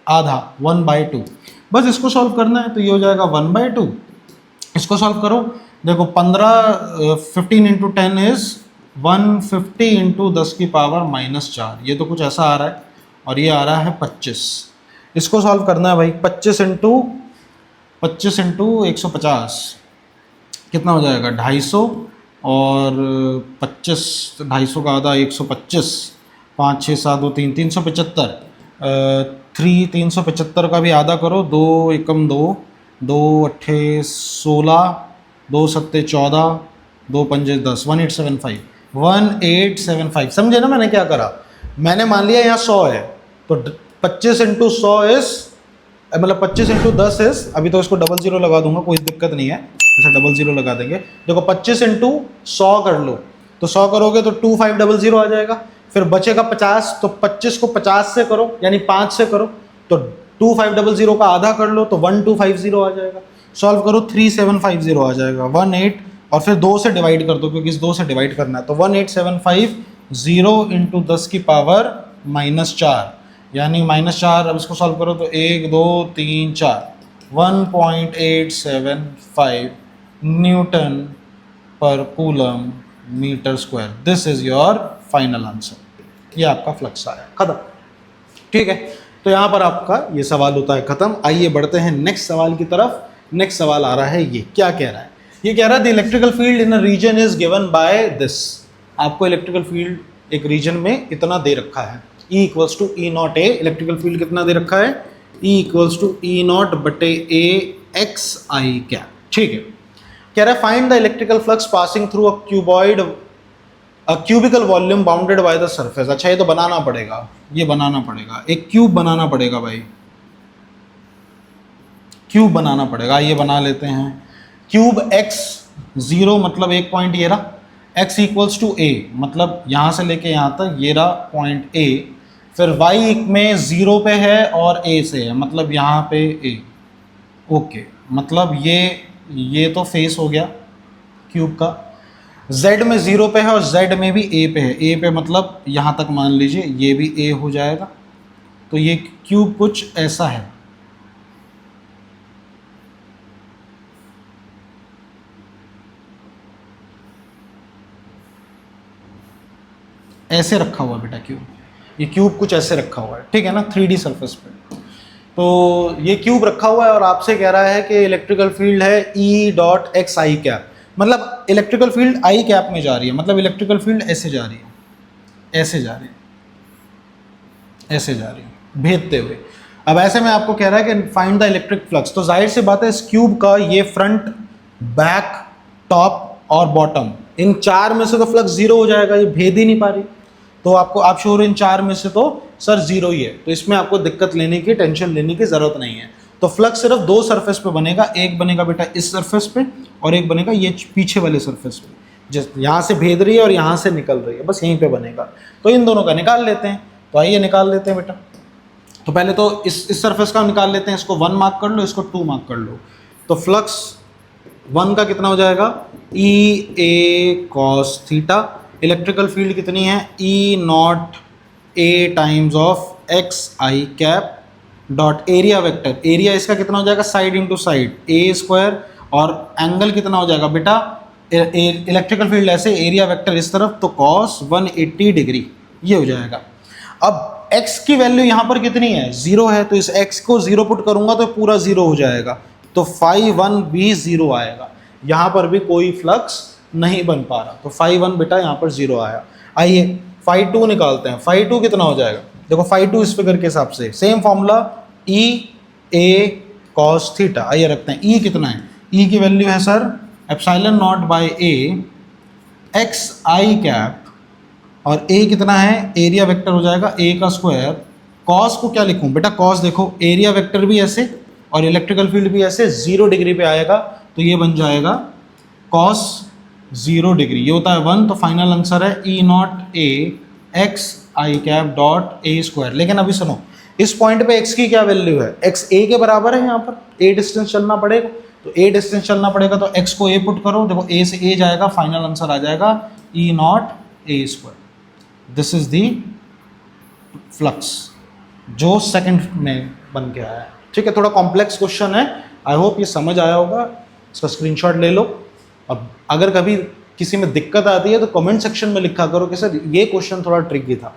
A: आधा, 1/2। बस इसको सॉल्व करना है, तो ये हो जाएगा 1/2। इसको सॉल्व करो, देखो 15 इंटू 10 इज 150 इंटू 10 की पावर -4, ये तो कुछ ऐसा आ रहा है, और ये आ रहा है 25। इसको सॉल्व करना है भाई, 25 इंटू 150 कितना हो जाएगा 250, और 25 250 का आधा 125, 5 6 7 2 3 375, 375 का भी आधा करो, 2 एकम 2, 2 अट्ठे 16, 2 सत्ते 14, 2 पंजे 10, 1875 समझे ना मैंने क्या करा, मैंने मान लिया यहाँ 100 है, तो 25 इंटू 100 इज, मतलब 25 इंटू 10 इज, अभी तो इसको 00 लगा दूंगा, कोई दिक्कत नहीं है, ऐसा 00 लगा देंगे। देखो 25 इंटू 100 कर लो, तो 100 करोगे तो 2500 आ जाएगा, फिर बचेगा 50, तो 25 को 50 से करो, यानी 5 से करो, तो 2500 का आधा कर लो, तो 1250 आ जाएगा। सॉल्व करो 3750 आ जाएगा, 18, और फिर 2 से डिवाइड कर दो, क्योंकि इस 2 से डिवाइड करना है, तो 18750 इंटू 10 की पावर -4, यानी -4, अब इसको सॉल्व करो तो 1 2 3 4, 1.875 न्यूटन पर coulomb metre square. This is your final answer, ये आपका फ्लक्स आया, खत्म, ठीक है। तो यहाँ पर आपका ये सवाल होता है खत्म। आइए बढ़ते हैं नेक्स्ट सवाल की तरफ। नेक्स्ट सवाल आ रहा है, ये क्या कह रहा है, ये कह रहा है the electrical field in a region is given by this. आपको इलेक्ट्रिकल फील्ड एक रीजन में इतना दे रखा है, E equals to E not A, electrical field कितना दे रखा है, E equals to E not बटे A एक्स आई कैप, ठीक है। कह रहा है find the electrical flux passing through a cubical volume bounded by the surface. अच्छा, ये तो बनाना पड़ेगा, ये बनाना पड़ेगा, एक क्यूब बनाना पड़ेगा भाई, क्यूब बनाना पड़ेगा, ये बना लेते हैं। क्यूब x 0 मतलब एक पॉइंट ये रहा, x इक्वल्स टू a मतलब यहाँ से लेके यहाँ तक ये रहा पॉइंट a, फिर y में 0 पे है और a से है, मतलब यहाँ पे a, ओके, मतलब ये तो फेस हो गया क्यूब का। z में 0 पे है और z में भी a पे है, a पे मतलब यहाँ तक मान लीजिए ये भी a हो जाएगा। तो ये क्यूब कुछ ऐसा है, ऐसे रखा हुआ बेटा क्यूब, ये क्यूब कुछ ऐसे रखा हुआ है, ठीक है ना, 3D सरफेस पे। तो ये क्यूब रखा हुआ है और आपसे कह रहा है कि इलेक्ट्रिकल फील्ड है E डॉट एक्स आई कैप, मतलब इलेक्ट्रिकल फील्ड आई कैप में जा रही है, मतलब इलेक्ट्रिकल फील्ड ऐसे जा रही है, ऐसे जा रही है, ऐसे जा रही है भेदते हुए। अब ऐसे में आपको कह रहा है कि फाइंड द इलेक्ट्रिक फ्लक्स, तो जाहिर सी बात है इस क्यूब का ये फ्रंट, बैक, टॉप और बॉटम, इन चार में से तो फ्लक्स 0 हो जाएगा, ये भेद ही नहीं पा रही। तो आपको आप श्योर इन चार में से तो सर 0 ही है, तो इसमें आपको दिक्कत लेने की, टेंशन लेने की जरूरत नहीं है। तो फ्लक्स सिर्फ 2 सरफेस पे बनेगा, एक बनेगा बेटा इस सरफेस पे और एक बनेगा ये पीछे वाले सरफेस पे, जिस यहाँ से भेद रही है और यहाँ से निकल रही है, बस यहीं पे बनेगा। तो इन दोनों का निकाल लेते हैं, तो आइए निकाल लेते हैं बेटा। तो पहले तो इस सरफेस का निकाल लेते हैं, इसको 1 मार्क कर लो, इसको 2 मार्क कर लो। तो फ्लक्स 1 का कितना हो जाएगा, E A cos theta. Electrical field कितनी है, E naught A times of x I cap dot area vector. Area इसका कितना हो जाएगा, side into side a square, और एंगल कितना हो जाएगा बेटा, इलेक्ट्रिकल फील्ड ऐसे, एरिया वेक्टर इस तरफ, तो कॉस 180 डिग्री ये हो जाएगा। अब x की वैल्यू यहाँ पर कितनी है, 0 है, तो इस x को 0 पुट करूंगा तो पूरा 0 हो जाएगा, तो φ1 भी 0 आएगा। यहाँ पर भी कोई फ्लक्स नहीं बन पा रहा, तो φ1 बेटा यहाँ पर 0 आया। आइए φ2 निकालते हैं, φ2 कितना हो जाएगा, देखो φ2 इस फिगर के हिसाब से same formula, E A cos theta. आइए रखते हैं, ई कितना है, ई की वैल्यू है sir epsilon not by A x I cap, और ए कितना है, एरिया वेक्टर हो जाएगा ए का स्क्वायर। कॉस को क्या लिखूं बेटा, कॉस देखो एरिया वेक्टर भी ऐसे और इलेक्ट्रिकल फील्ड भी ऐसे 0 डिग्री पे आएगा, तो ये बन जाएगा कॉस 0 डिग्री, ये होता है 1, तो फाइनल आंसर है E naught A x I cap dot a square. लेकिन अभी सुनो, इस पॉइंट पे x की क्या वैल्यू है, x a के बराबर है, यहाँ पर a डिस्टेंस चलना पड़ेगा, तो a डिस्टेंस चलना पड़ेगा, तो x को a पुट करो, देखो a से a जाएगा, फाइनल आंसर आ जाएगा E naught A square. This is the flux जो सेकंड में बन के आया है। ठीक है, थोड़ा कॉम्प्लेक्स क्वेश्चन है, आई होप ये समझ आया होगा, इसका स्क्रीनशॉट ले लो। अब अगर कभी किसी में दिक्कत आती है तो कमेंट सेक्शन में लिखा करो कि सर ये क्वेश्चन थोड़ा ट्रिकी था।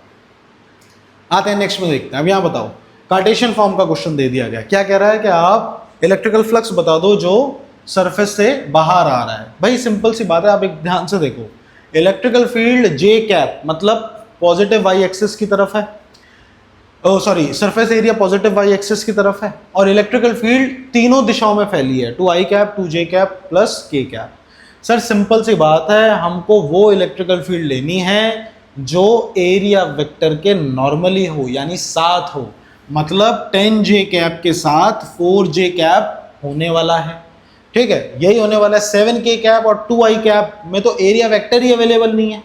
A: आते हैं नेक्स्ट में, देखते हैं। अब यहाँ बताओ, कार्टेशियन फॉर्म का क्वेश्चन दे दिया गया, क्या कह रहा है कि आप इलेक्ट्रिकल फ्लक्स बता दो जो सरफेस से बाहर आ रहा है। भाई सिंपल सी बात है, आप एक ध्यान से देखो, इलेक्ट्रिकल फील्ड जे कैप मतलब पॉजिटिव वाई एक्सिस की तरफ है, sorry surface area positive Y axis की तरफ है, और इलेक्ट्रिकल फील्ड तीनों दिशाओं में फैली है, 2i cap 2j cap plus k cap. Sir simple सी बात है, हमको वो इलेक्ट्रिकल फील्ड लेनी है जो एरिया वेक्टर के नॉर्मली हो, यानी साथ हो, मतलब 10j कैप के साथ 4j कैप होने वाला है। ठीक है, यही होने वाला है। 7k कैप और 2i कैप में तो एरिया वेक्टर ही अवेलेबल नहीं है,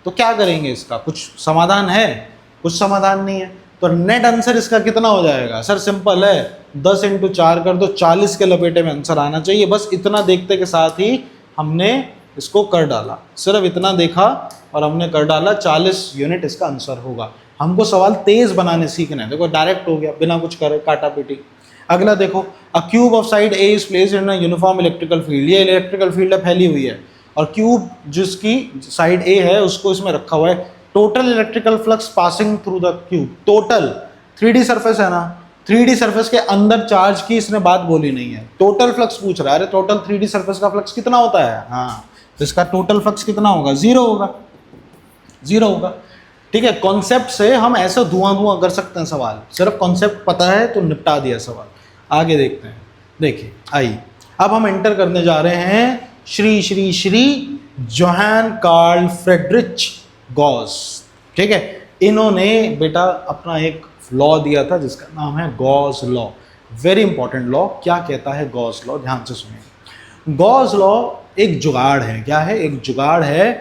A: तो क्या करेंगे, इसका कुछ समाधान है, कुछ समाधान नहीं है। तो नेट आंसर इसका कितना हो जाएगा, सर सिंपल है, 10 × 4 कर दो, 40 के लपेटे में आंसर आना चाहिए। बस इतना देखते के साथ ही हमने इसको कर डाला, सिर्फ इतना देखा और हमने कर डाला, 40 यूनिट इसका आंसर होगा। हमको सवाल तेज बनाने सीखना है, देखो डायरेक्ट हो गया बिना कुछ करे, काटा पीटी। अगला देखो, अ cube of side A is placed in a uniform electrical field. ये इलेक्ट्रिकल फील्ड फैली हुई है और क्यूब जिसकी साइड ए है उसको इसमें रखा हुआ है। Total electrical flux passing through the cube, total 3D surface है ना, 3D सरफेस के अंदर चार्ज की इसने बात बोली नहीं है, टोटल फ्लक्स पूछ रहा है। अरे टोटल 3D सरफेस का फ्लक्स कितना होता है, हाँ, तो इसका टोटल फ्लक्स कितना होगा, 0 होगा, 0 होगा। ठीक है, कॉन्सेप्ट से हम ऐसा धुआं कर सकते हैं सवाल, सिर्फ कॉन्सेप्ट पता है तो निपटा दिया सवाल। आगे देखते हैं, देखिए आइए, अब हम एंटर करने जा रहे हैं Shri Shri Shri Johann Carl Friedrich Gauss. ठीक है, इन्होंने बेटा अपना एक लॉ दिया था जिसका नाम है Gauss law, very important law. क्या कहता है गॉस लॉ, ध्यान से सुनिए। गॉस लॉ एक जुगाड़ है, क्या है, एक जुगाड़ है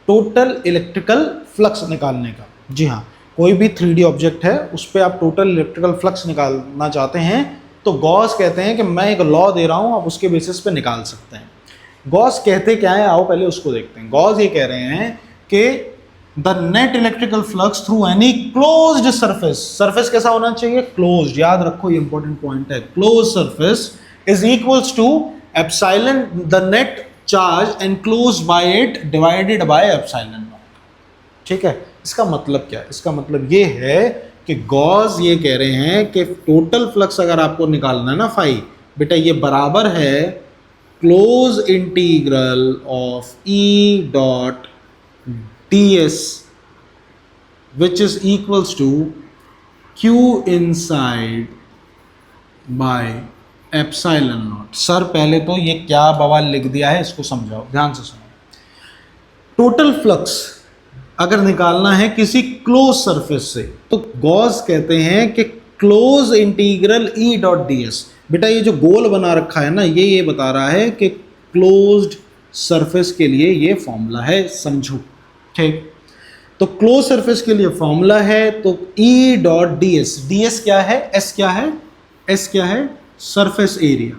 A: टोटल इलेक्ट्रिकल फ्लक्स निकालने का। जी हाँ, कोई भी 3D ऑब्जेक्ट है उस पर आप टोटल इलेक्ट्रिकल फ्लक्स निकालना चाहते हैं, तो गॉस कहते हैं कि मैं एक लॉ दे रहा हूँ, आप उसके बेसिस पे निकाल सकते हैं। गॉस कहते क्या है, आओ पहले उसको देखते हैं। गॉस ये कह रहे हैं कि the net electrical flux through any closed surface, surface कैसा होना चाहिए, क्लोज्ड, याद रखो ये इंपॉर्टेंट पॉइंट है, close surface is equals to epsilon the net charge enclosed by it divided by epsilon not. ठीक है, इसका मतलब क्या है, इसका मतलब ये है कि गॉस ये कह रहे हैं कि टोटल फ्लक्स अगर आपको निकालना है ना फाई, बेटा ये बराबर है close integral of E dot ds which is equals to q inside by epsilon naught। Sir पहले तो ये क्या बवाल लिख दिया है इसको समझाओ, ध्यान से सुनो। टोटल फ्लक्स अगर निकालना है किसी क्लोज सरफेस से तो गॉस कहते हैं कि close integral E dot D S. बेटा ये जो गोल बना रखा है ना, ये बता रहा है कि क्लोज्ड सरफेस के लिए ये फॉर्मूला है, समझो। ठीक, तो क्लोज सरफेस के लिए फॉर्मूला है तो E dot D S, D S क्या है, एस क्या है, एस क्या है, सरफेस एरिया,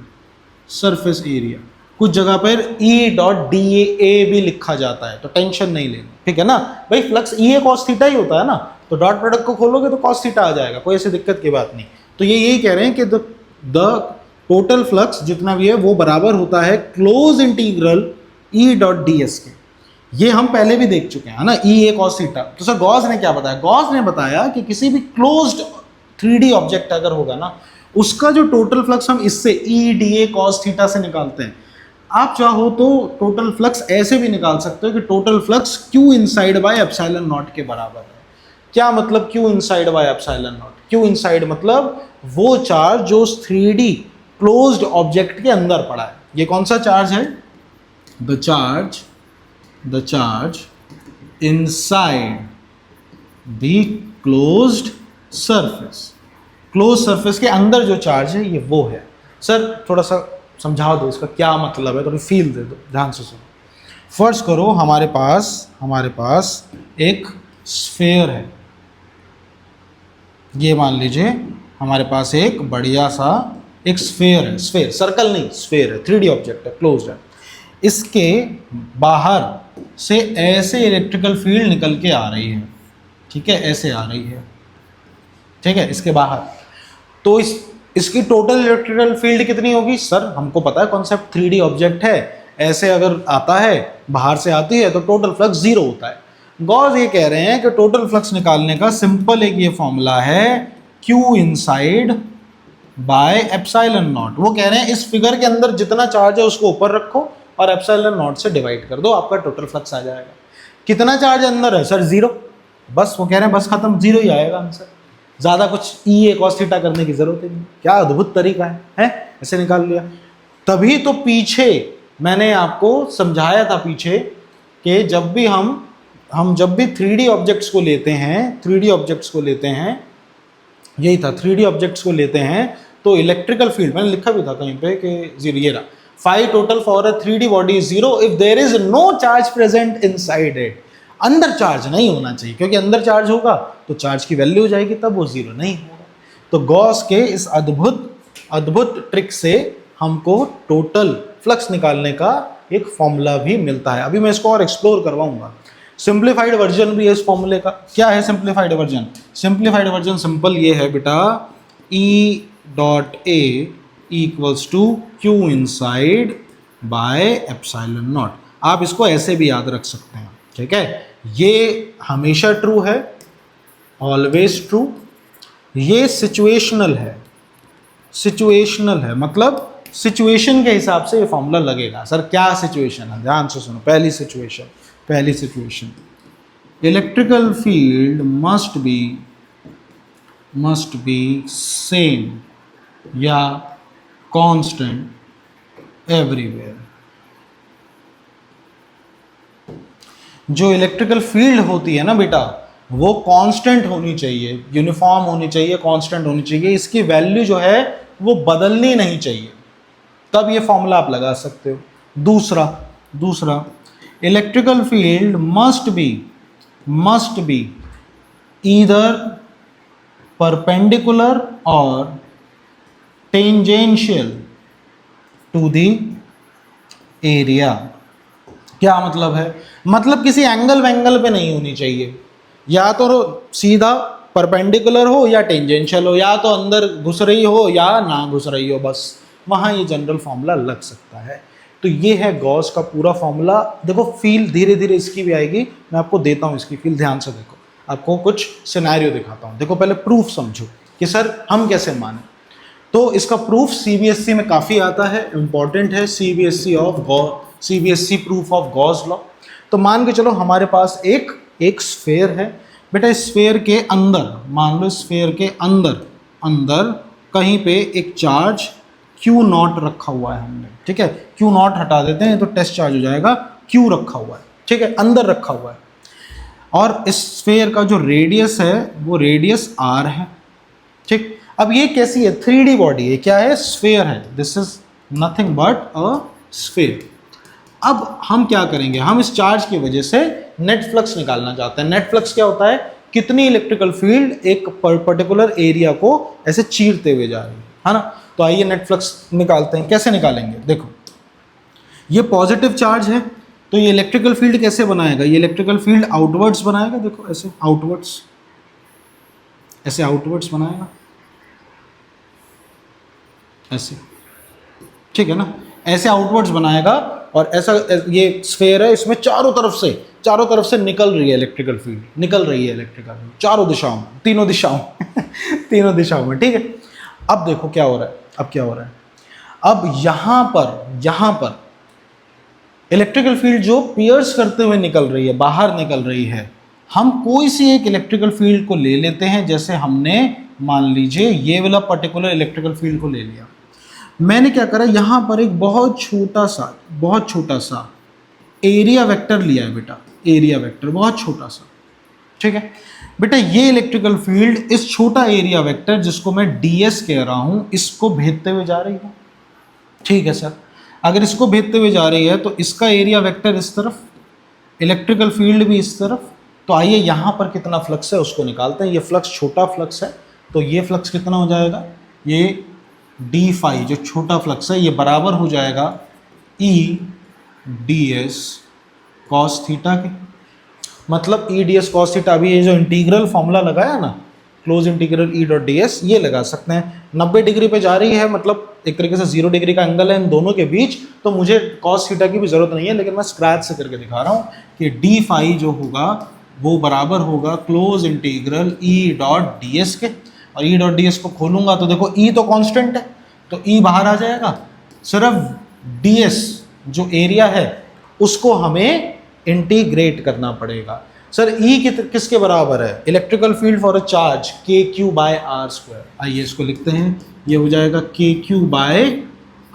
A: सरफेस एरिया। कुछ जगह पर ई डॉट डी ए भी लिखा जाता है, तो टेंशन नहीं लेनी, ठीक है ना भाई। Flux E A cos theta ही होता है ना, तो डॉट प्रोडक्ट को खोलोगे तो कॉस थीटा आ जाएगा, कोई ऐसी दिक्कत की बात नहीं। तो ये यही कह रहे हैं कि द टोटल फ्लक्स जितना भी है वो बराबर होता है close integral E dot D S के। ये हम पहले भी देख चुके हैं ना, ई ए कॉस थीटा। तो सर गॉस ने क्या बताया, गॉस ने बताया कि किसी भी क्लोज्ड 3D ऑब्जेक्ट अगर होगा ना, उसका जो टोटल फ्लक्स हम इससे E D A cos theta से निकालते हैं। आप चाहो तो टोटल फ्लक्स ऐसे भी निकाल सकते हो कि total flux Q inside by epsilon not के बराबर है। क्या मतलब Q inside by epsilon naught? Q inside मतलब वो चार्ज जो 3D क्लोज्ड ऑब्जेक्ट के अंदर पड़ा है। ये कौन सा चार्ज है? The charge inside the closed surface. Close surface के अंदर जो चार्ज है ये वो है। सर थोड़ा सा समझा दो इसका क्या मतलब है, थोड़ी फील दे दो, ध्यान से सुनो। फर्ज करो हमारे पास एक स्फेयर है, ये मान लीजिए हमारे पास एक बढ़िया सा एक स्फेयर है, स्फेयर सर्कल नहीं, स्फेयर है, 3D ऑब्जेक्ट है, क्लोज्ड है। इसके बाहर से ऐसे इलेक्ट्रिकल फील्ड निकल के आ रही है, ठीक है, ऐसे आ रही है, ठीक है, इसके बाहर। तो इसकी टोटल इलेक्ट्रिकल फील्ड कितनी होगी? सर हमको पता है कॉन्सेप्ट, 3D ऑब्जेक्ट है, ऐसे अगर आता है बाहर से आती है तो टोटल फ्लक्स जीरो होता है। गॉस ये कह रहे हैं कि टोटल फ्लक्स निकालने का सिंपल एक ये फॉर्मूला है, Q inside by epsilon not. वो कह रहे हैं इस फिगर के अंदर जितना चार्ज है उसको ऊपर रखो और एप्सिलॉन नॉट से डिवाइड कर दो, आपका टोटल फ्लक्स आ जाएगा। कितना चार्ज अंदर है? Sir zero. बस वो कह रहे हैं बस खत्म, जीरो ही आएगा आंसर, ज़्यादा कुछ ई ए कॉस थीटा करने की जरूरत ही नहीं। क्या अद्भुत तरीका है? ऐसे निकाल लिया। तभी तो पीछे मैंने आपको समझाया था पीछे कि जब भी हम जब भी 3D ऑब्जेक्ट्स को लेते हैं, 3D ऑब्जेक्ट्स को लेते हैं, यही था, 3D ऑब्जेक्ट्स को लेते हैं तो इलेक्ट्रिकल फील्ड, मैंने लिखा भी था कहीं पे कि जीरो, ये रहा, phi total for a 3D body is zero if there is no charge present inside it. अंदर चार्ज नहीं होना चाहिए, क्योंकि अंदर चार्ज होगा तो चार्ज की वैल्यू हो जाएगी, तब वो जीरो नहीं होगा। तो गॉस के इस अद्भुत ट्रिक से हमको टोटल फ्लक्स निकालने का एक फॉर्मूला भी मिलता है। अभी मैं इसको और एक्सप्लोर करवाऊंगा। सिंप्लीफाइड वर्जन भी है इस फॉर्मूले का। क्या है simplified version? Simplified version simple ये है बेटा, E dot A equals to Q inside by epsilon not. आप इसको ऐसे भी याद रख सकते हैं, ठीक है। ये हमेशा ट्रू है, ऑलवेज ट्रू। ये सिचुएशनल है, सिचुएशनल है मतलब सिचुएशन के हिसाब से ये फॉर्मूला लगेगा। सर क्या सिचुएशन है? ध्यान से सुनो। पहली situation, electrical field must be same या कांस्टेंट एवरीवेयर। जो इलेक्ट्रिकल फील्ड होती है ना बेटा, वो कांस्टेंट होनी चाहिए, यूनिफॉर्म होनी चाहिए, कांस्टेंट होनी चाहिए। इसकी वैल्यू जो है वो बदलनी नहीं चाहिए, तब ये फॉर्मूला आप लगा सकते हो। दूसरा electrical field must be either perpendicular और टेंजेंशियल टू द एरिया। क्या मतलब है? मतलब किसी एंगल पे नहीं होनी चाहिए, या तो सीधा परपेंडिकुलर हो या टेंजेंशियल हो, या तो अंदर घुस रही हो या ना घुस रही हो, बस वहाँ ये जनरल फॉर्मूला लग सकता है। तो ये है गॉस का पूरा फॉर्मूला। देखो फील धीरे धीरे इसकी भी आएगी, मैं आपको देता हूँ इसकी फील, ध्यान से देखो। आपको कुछ सिनेरियो दिखाता हूँ। देखो पहले प्रूफ समझो कि सर हम कैसे माने। तो इसका प्रूफ CBSE में काफ़ी आता है, इम्पॉर्टेंट है, CBSE proof of Gauss law. तो मान के चलो हमारे पास एक स्फेयर है बेटा। इस स्फेयर के अंदर, मान लो स्फेयर के अंदर कहीं पे एक चार्ज Q0 रखा हुआ है हमने, ठीक है। Q0 हटा देते हैं तो टेस्ट चार्ज हो जाएगा, Q रखा हुआ है, ठीक है, अंदर रखा हुआ है। और इस स्फेयर का जो रेडियस है वो रेडियस R है, ठीक। अब ये कैसी है? 3D बॉडी है, क्या है? स्फेयर है। This is nothing but a sphere. अब हम क्या करेंगे? हम इस चार्ज की वजह से नेट फ्लक्स निकालना चाहते हैं। नेट फ्लक्स क्या होता है, कितनी इलेक्ट्रिकल फील्ड एक पर्टिकुलर एरिया को ऐसे चीरते हुए जा रही है ना। तो आइए नेट फ्लक्स निकालते हैं। कैसे निकालेंगे, देखो ये पॉजिटिव चार्ज है तो ये इलेक्ट्रिकल फील्ड कैसे बनाएगा, ये इलेक्ट्रिकल फील्ड आउटवर्ड्स बनाएगा, देखो ऐसे आउटवर्ड्स, ऐसे आउटवर्ड्स बनाएगा ऐसे, ठीक है ना, ऐसे आउटवर्ड्स बनाएगा। और ऐसा ये स्फेयर है, इसमें चारों तरफ से निकल रही है इलेक्ट्रिकल फील्ड, निकल रही है इलेक्ट्रिकल फील्ड चारों दिशाओं में, तीनों दिशाओं तीनों दिशाओं में, ठीक है। अब देखो क्या हो रहा है, अब क्या हो रहा है, अब यहां पर इलेक्ट्रिकल फील्ड जो पियर्स करते हुए निकल रही है, बाहर निकल रही है, हम कोई सी एक इलेक्ट्रिकल फील्ड को ले लेते हैं। जैसे हमने मान लीजिए ये वाला पर्टिकुलर इलेक्ट्रिकल फील्ड को ले लिया। मैंने क्या करा, यहां पर एक बहुत छोटा सा एरिया वेक्टर लिया है बेटा, एरिया वेक्टर बहुत छोटा सा, ठीक है बेटा। ये इलेक्ट्रिकल फील्ड इस छोटा एरिया वेक्टर जिसको मैं ds कह रहा हूं, इसको भेजते हुए जा रही है, ठीक है सर। अगर इसको भेजते हुए जा रही है तो इसका एरिया वेक्टर इस तरफ, इलेक्ट्रिकल फील्ड भी इस तरफ। तो आइए यहां पर कितना फ्लक्स है उसको निकालते हैं। ये फ्लक्स छोटा फ्लक्स है, तो ये फ्लक्स कितना हो जाएगा, ये डी फाई जो छोटा फ्लक्स है ये बराबर हो जाएगा E D S cos theta के। मतलब E D S cos theta, अभी ये जो इंटीग्रल फॉर्मूला लगाया ना, close integral E dot D S, ये लगा सकते हैं। 90 डिग्री पे जा रही है, मतलब एक तरीके से 0 डिग्री का एंगल है इन दोनों के बीच, तो मुझे कॉस थीटा की भी जरूरत नहीं है, लेकिन मैं स्क्रैच से करके दिखा रहा हूँ कि डी फाई जो होगा वो बराबर होगा close integral E dot D S के। और ई डॉट डी एस को खोलूंगा तो देखो ई तो कांस्टेंट है, तो ई बाहर आ जाएगा, सिर्फ डी एस जो एरिया है उसको हमें इंटीग्रेट करना पड़ेगा। सर ई किसके बराबर है, electrical field for a charge K Q by R square. आइए इसको लिखते हैं, ये हो जाएगा K Q by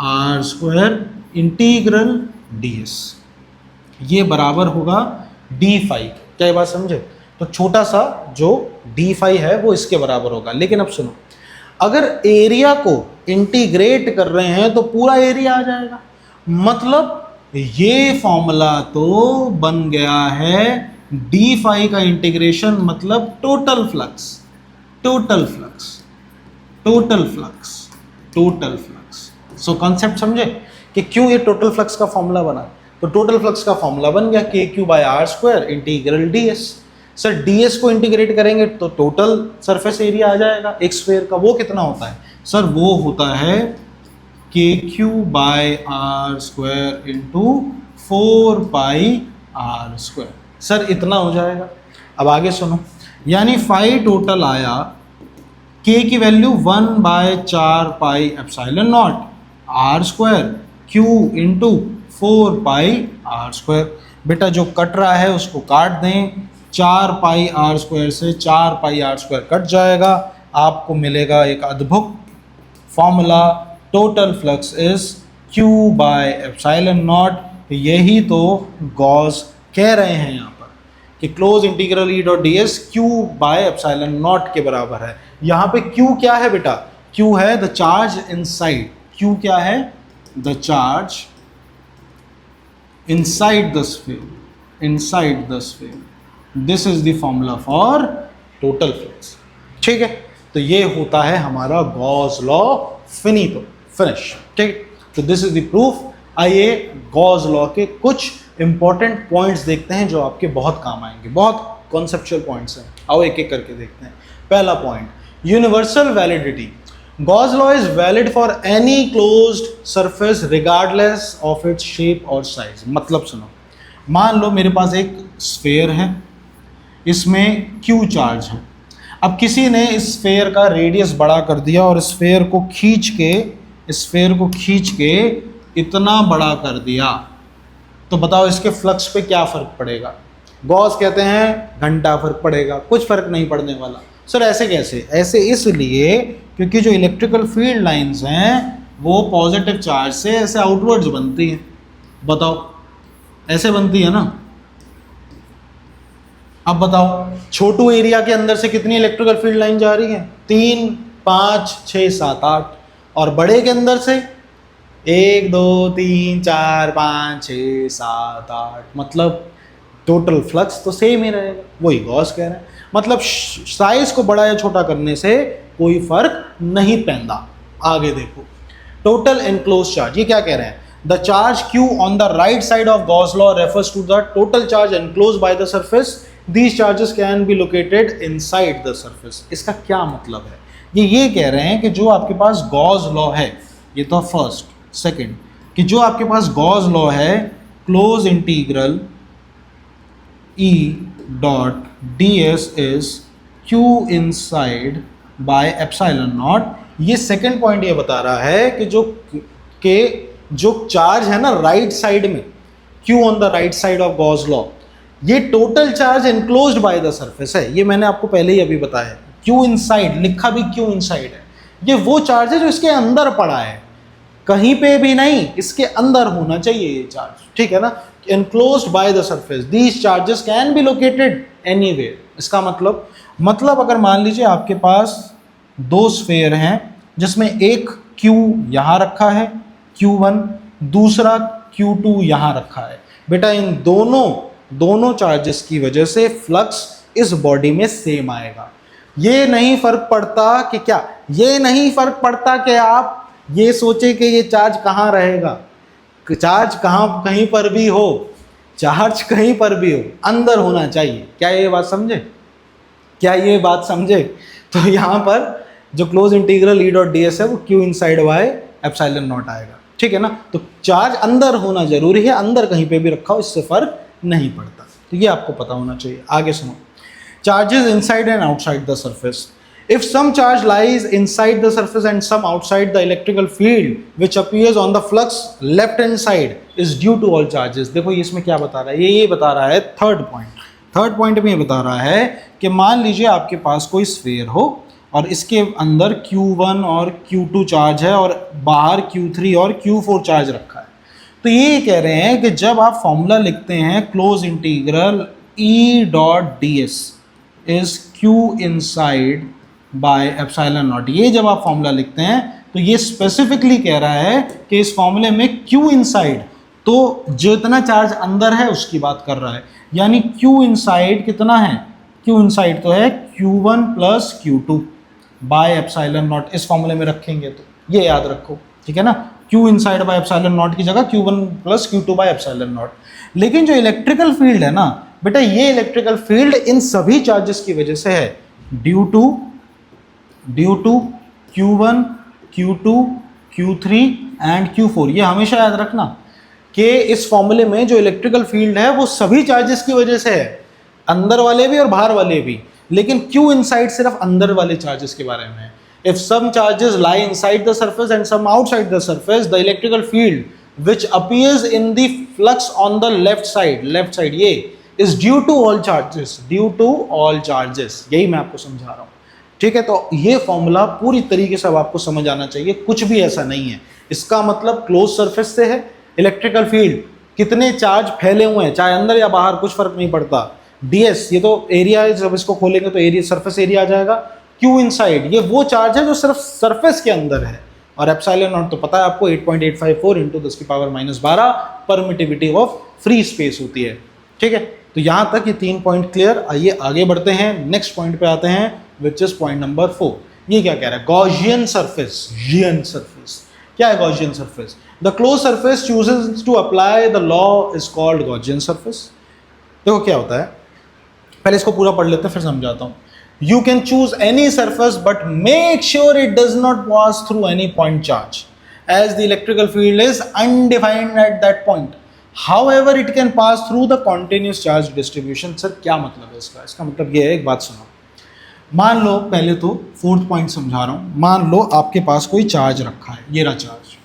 A: R square integral D S, ये बराबर होगा डी फाई। क्या ये बात समझे, तो छोटा सा जो डी फाई है वो इसके बराबर होगा। लेकिन अब सुनो, अगर एरिया को इंटीग्रेट कर रहे हैं तो पूरा एरिया आ जाएगा, मतलब ये फॉर्मूला तो बन गया है डी फाई का इंटीग्रेशन मतलब total flux, total flux, total flux, total flux. So concept समझे कि क्यों ये टोटल फ्लक्स का फॉर्मूला बना। तो टोटल फ्लक्स का फॉर्मूला बन गया K Q by R square integral D S. Sir D S को इंटीग्रेट करेंगे तो टोटल सरफेस एरिया आ जाएगा एक स्क्वायर का, वो कितना होता है सर, वो होता है K Q by R square into 4 pi are square. Sir इतना हो जाएगा। अब आगे सुनो, यानी फाई टोटल आया के की value 1/4 pi epsilon not R square Q into 4 pi are square. बेटा जो कट रहा है उसको काट दें, 4 पाई आर स्क्वायर से 4 पाई आर स्क्वायर कट जाएगा, आपको मिलेगा एक अद्भुत formula, total flux is Q by epsilon not. यही तो गॉस कह रहे हैं यहाँ पर कि close integral E dot D S Q by epsilon not के बराबर है। यहाँ पे क्यू क्या है बेटा, क्यू है द चार्ज इनसाइड, क्यू क्या है, the charge inside the sphere, inside the sphere. This is the formula for total flux, ठीक है। तो ये होता है हमारा गॉस लॉ, फिनितो, फिनिश, ठीक। तो दिस इज द प्रूफ। आइए गॉस लॉ के कुछ इंपॉर्टेंट पॉइंट्स देखते हैं जो आपके बहुत काम आएंगे, बहुत कॉन्सेप्चुअल पॉइंट्स हैं। आओ एक एक करके देखते हैं। पहला point, universal validity. Gauss law is valid for any closed surface regardless of its shape और साइज। मतलब सुनो, मान लो मेरे पास एक स्फेयर है, इसमें क्यू चार्ज है। अब किसी ने इस स्फेयर का रेडियस बड़ा कर दिया और स्फेयर को खींच के इतना बड़ा कर दिया, तो बताओ इसके फ्लक्स पे क्या फ़र्क पड़ेगा। गॉस कहते हैं घंटा फ़र्क पड़ेगा, कुछ फ़र्क नहीं पड़ने वाला। सर ऐसे कैसे, ऐसे इसलिए क्योंकि जो इलेक्ट्रिकल फील्ड लाइंस हैं वो पॉजिटिव चार्ज से ऐसे आउटवर्ड्स बनती हैं। बताओ ऐसे बनती है ना। अब बताओ छोटू एरिया के अंदर से कितनी इलेक्ट्रिकल फील्ड लाइन जा रही है, 3, 5, 6, 7, 8। और बड़े के अंदर से 1, 2, 3, 4, 5, 6, 7, 8, मतलब टोटल फ्लक्स तो सेम ही रहेगा, वही गॉस कह रहे हैं। मतलब साइज को बड़ा या छोटा करने से कोई फर्क नहीं पैंदा। आगे देखो, टोटल एनक्लोज चार्ज, ये क्या कह रहे हैं? The charge Q on the right side of Gauss law refers to the total charge enclosed by the surface. These charges can be located inside the surface. इसका क्या मतलब है? ये कह रहे हैं कि जो आपके पास गॉस लॉ है, ये तो फर्स्ट, सेकंड, कि जो आपके पास गॉस लॉ है, close integral E dot ds is Q inside by epsilon naught। ये सेकंड पॉइंट ये बता रहा है कि जो चार्ज है ना राइट साइड में, Q on the right side of Gauss law, ये total charge enclosed by the surface है। ये मैंने आपको पहले ही अभी बताया, Q इनसाइड लिखा भी Q इनसाइड है। ये वो चार्ज है जो इसके अंदर पड़ा है, कहीं पे भी नहीं, इसके अंदर होना चाहिए ये चार्ज, ठीक है ना। Enclosed by the surface, these charges can be located anywhere. इसका मतलब अगर मान लीजिए आपके पास दो स्फेयर हैं जिसमें एक Q यहाँ रखा है Q1, दूसरा Q2 यहाँ रखा है, बेटा इन दोनों चार्जेस की वजह से फ्लक्स इस बॉडी में सेम आएगा। ये नहीं फर्क पड़ता कि आप ये सोचे कि ये चार्ज कहाँ रहेगा, चार्ज कहीं पर भी हो, चार्ज कहीं पर भी हो, अंदर होना चाहिए। क्या ये बात समझे? तो यहाँ पर जो close integral E dot ds है वो Q inside by epsilon not आएगा, ठीक है ना। तो चार्ज अंदर होना जरूरी है, अंदर कहीं पे भी रखा हो इससे फर्क नहीं पड़ता। तो ये आपको पता होना चाहिए। आगे सुनो, charges inside and outside the surface. If some charge lies inside the surface and some outside the electrical field which appears on the flux left hand side is due to all charges. देखो ये इसमें क्या बता रहा है, ये बता रहा है थर्ड पॉइंट में ये बता रहा है कि मान लीजिए आपके पास कोई स्फीयर हो और इसके अंदर Q1 और Q2 चार्ज है और बाहर Q3 और Q4 चार्ज रखा है। तो ये कह रहे हैं कि जब आप फॉर्मूला लिखते हैं close integral E dot ds is Q inside by epsilon not, ये जब आप फॉर्मूला लिखते हैं तो ये स्पेसिफिकली कह रहा है कि इस फॉर्मूले में Q इनसाइड तो जितना चार्ज अंदर है उसकी बात कर रहा है, यानी Q इनसाइड कितना है? Q इनसाइड तो है Q1 plus Q2 bye epsilon not. इस फॉर्मूले में रखेंगे तो ये याद रखो, ठीक है ना। Q inside by epsilon not की जगह Q1 plus Q2 bye epsilon not. लेकिन जो इलेक्ट्रिकल फील्ड है ना बेटा, ये इलेक्ट्रिकल फील्ड इन सभी चार्जेस की वजह से है, due to Q1, Q2, Q3 and Q4। ये हमेशा याद रखना कि इस फॉर्मूले में जो इलेक्ट्रिकल फील्ड है वो सभी चार्जेस की वजह से है, अंदर वाले भी और बाहर वाले भी। लेकिन Q इनसाइड सिर्फ अंदर वाले चार्जेस के बारे में है। If some charges lie inside the surface and some outside the surface, the electrical field which appears in the flux on the left side ये is due to all charges. यही मैं आपको समझा रहा हूँ, ठीक है। तो ये फॉर्मूला पूरी तरीके से अब आपको समझ आना चाहिए, कुछ भी ऐसा नहीं है। इसका मतलब क्लोज सरफेस से है, इलेक्ट्रिकल फील्ड कितने चार्ज फैले हुए हैं चाहे अंदर या बाहर कुछ फर्क नहीं पड़ता। ds ये तो एरिया है, जब इसको खोलेंगे तो एरिया सरफेस एरिया आ जाएगा। Q इनसाइड ये वो चार्ज है जो सिर्फ सरफेस के अंदर है, और एप्सिलॉन नॉट तो पता है आपको 8.854 इंटू 10 की power -12 permittivity of free space होती है, ठीक है। तो यहाँ तक ये 3 पॉइंट क्लियर। आइए आगे बढ़ते हैं, नेक्स्ट पॉइंट पे आते हैं विच इज पॉइंट नंबर 4। ये क्या कह रहा है? Gaussian surface. क्या है Gaussian surface? The close surface chooses to apply the law is called Gaussian surface. देखो क्या होता है, पहले इसको पूरा पढ़ लेते हैं फिर समझाता हूँ। You can choose any surface but make sure it does not pass through any point charge as the electrical field is undefined at that point. However, it can pass through the continuous charge distribution. Sir क्या मतलब है इसका? इसका मतलब ये है, एक बात सुनो। मान लो, पहले तो 4th पॉइंट समझा रहा हूँ। मान लो आपके पास कोई चार्ज रखा है, ये रहा चार्ज।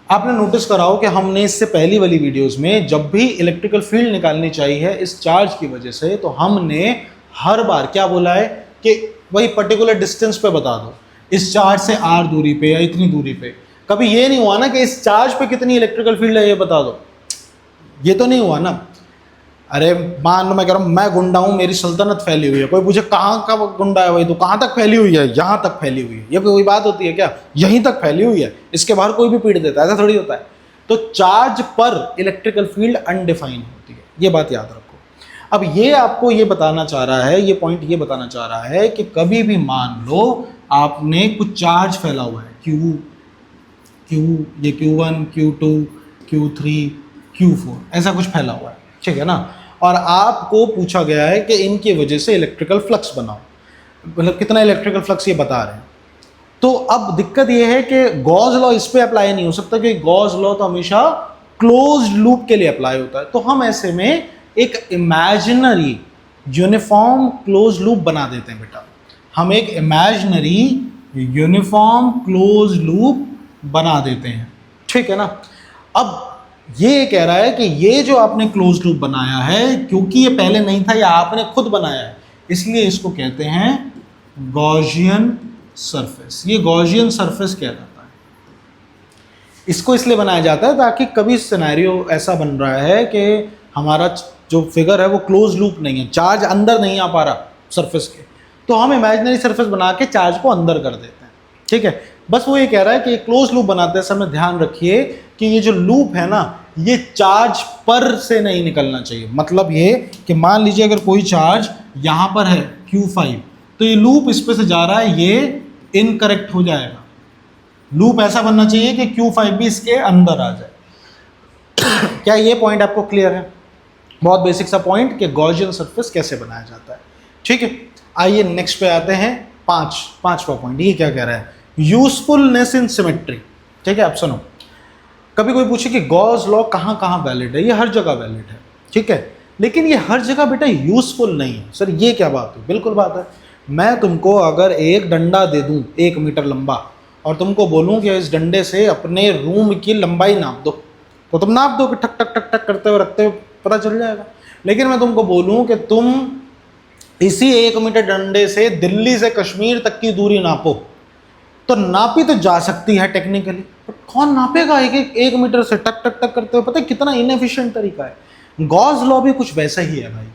A: आपने नोटिस करा हो कि हमने इससे पहली वाली वीडियोस में जब भी इलेक्ट्रिकल फील्ड निकालनी चाहिए इस चार्ज की वजह से, तो हमने हर बार क्या बोला है कि वही पर्टिकुलर डिस्टेंस पे बता दो, इस चार्ज से r दूरी पे या इतनी दूरी पे। कभी ये नहीं हुआ ना कि इस चार्ज पे कितनी इलेक्ट्रिकल फील्ड है ये बता दो, ये तो नहीं हुआ ना। अरे मान लो मैं कह रहा हूँ मैं गुंडा हूँ, मेरी सल्तनत फैली हुई है, कोई पूछे कहाँ का गुंडा है भाई, तो कहाँ तक फैली हुई है? यहाँ तक फैली हुई है। ये कोई बात होती है क्या? यहीं तक फैली हुई है, इसके बाहर कोई भी पीड़ देता है, ऐसा थोड़ी होता है। तो चार्ज पर इलेक्ट्रिकल फील्ड अनडिफाइन होती है, ये बात याद रखो। अब ये आपको ये बताना चाह रहा है, ये पॉइंट ये बताना चाह रहा है कि कभी भी मान लो आपने कुछ चार्ज फैला हुआ है ये Q1, Q2, Q3, Q4 ऐसा कुछ फैला हुआ है, ठीक है ना, और आपको पूछा गया है कि इनकी वजह से इलेक्ट्रिकल फ्लक्स बनाओ, मतलब कितना इलेक्ट्रिकल फ्लक्स ये बता रहे हैं। तो अब दिक्कत ये है कि गॉस लॉ इस पे अप्लाई नहीं हो सकता, क्योंकि गॉस लॉ तो हमेशा क्लोज्ड लूप के लिए अप्लाई होता है। तो हम ऐसे में एक इमेजिनरी यूनिफॉर्म क्लोज लूप बना देते हैं बेटा, हम एक इमेजिनरी यूनिफॉर्म क्लोज लूप बना देते हैं, ठीक है ना। अब ये कह रहा है कि ये जो आपने क्लोज लूप बनाया है, क्योंकि ये पहले नहीं था, ये आपने खुद बनाया है, इसलिए इसको कहते हैं गॉसियन सरफेस। ये गॉसियन सरफेस कहलाता है। इसको इसलिए बनाया जाता है ताकि कभी सिनेरियो ऐसा बन रहा है कि हमारा जो फिगर है वो क्लोज लूप नहीं है, चार्ज अंदर नहीं आ पा रहा सरफेस के, तो हम इमेजिनरी सरफेस बना के चार्ज को अंदर कर देते हैं, ठीक है। बस वो ये कह रहा है कि क्लोज लूप बनाते समय ध्यान रखिए कि ये जो लूप है ना, ये चार्ज पर से नहीं निकलना चाहिए। मतलब ये कि मान लीजिए अगर कोई चार्ज यहाँ पर है Q5, तो ये लूप इस पे से जा रहा है, ये इनकरेक्ट हो जाएगा। लूप ऐसा बनना चाहिए कि Q5 भी इसके अंदर आ जाए। क्या ये पॉइंट आपको क्लियर है? बहुत बेसिक सा पॉइंट कि गॉसियन सरफेस कैसे बनाया जाता है, ठीक है। आइए नेक्स्ट पे आते हैं, पांचवा पॉइंट। ये क्या कह रहा है? यूजफुलनेस इन सिमेट्री, ठीक है। आप सुनो, कभी कोई पूछे कि गॉस लॉ कहाँ कहाँ वैलिड है, ये हर जगह वैलिड है, ठीक है, लेकिन ये हर जगह बेटा यूजफुल नहीं है। सर ये क्या बात है? बिल्कुल बात है। मैं तुमको अगर एक डंडा दे दूं 1 मीटर लंबा और तुमको बोलूं कि इस डंडे से अपने रूम की लंबाई नाप दो, तो तुम नाप दो कि ठक ठक ठक ठक करते हुए रखते हुए पता चल जाएगा। लेकिन मैं तुमको बोलूं कि तुम इसी 1 मीटर डंडे से दिल्ली से कश्मीर तक की दूरी नापो, तो नापी तो जा सकती है टेक्निकली, पर कौन नापेगा एक मीटर से टक टक टक करते हुए? पता है कितना इनएफिशिएंट तरीका है। गॉस लॉ भी कुछ वैसा ही है भाई,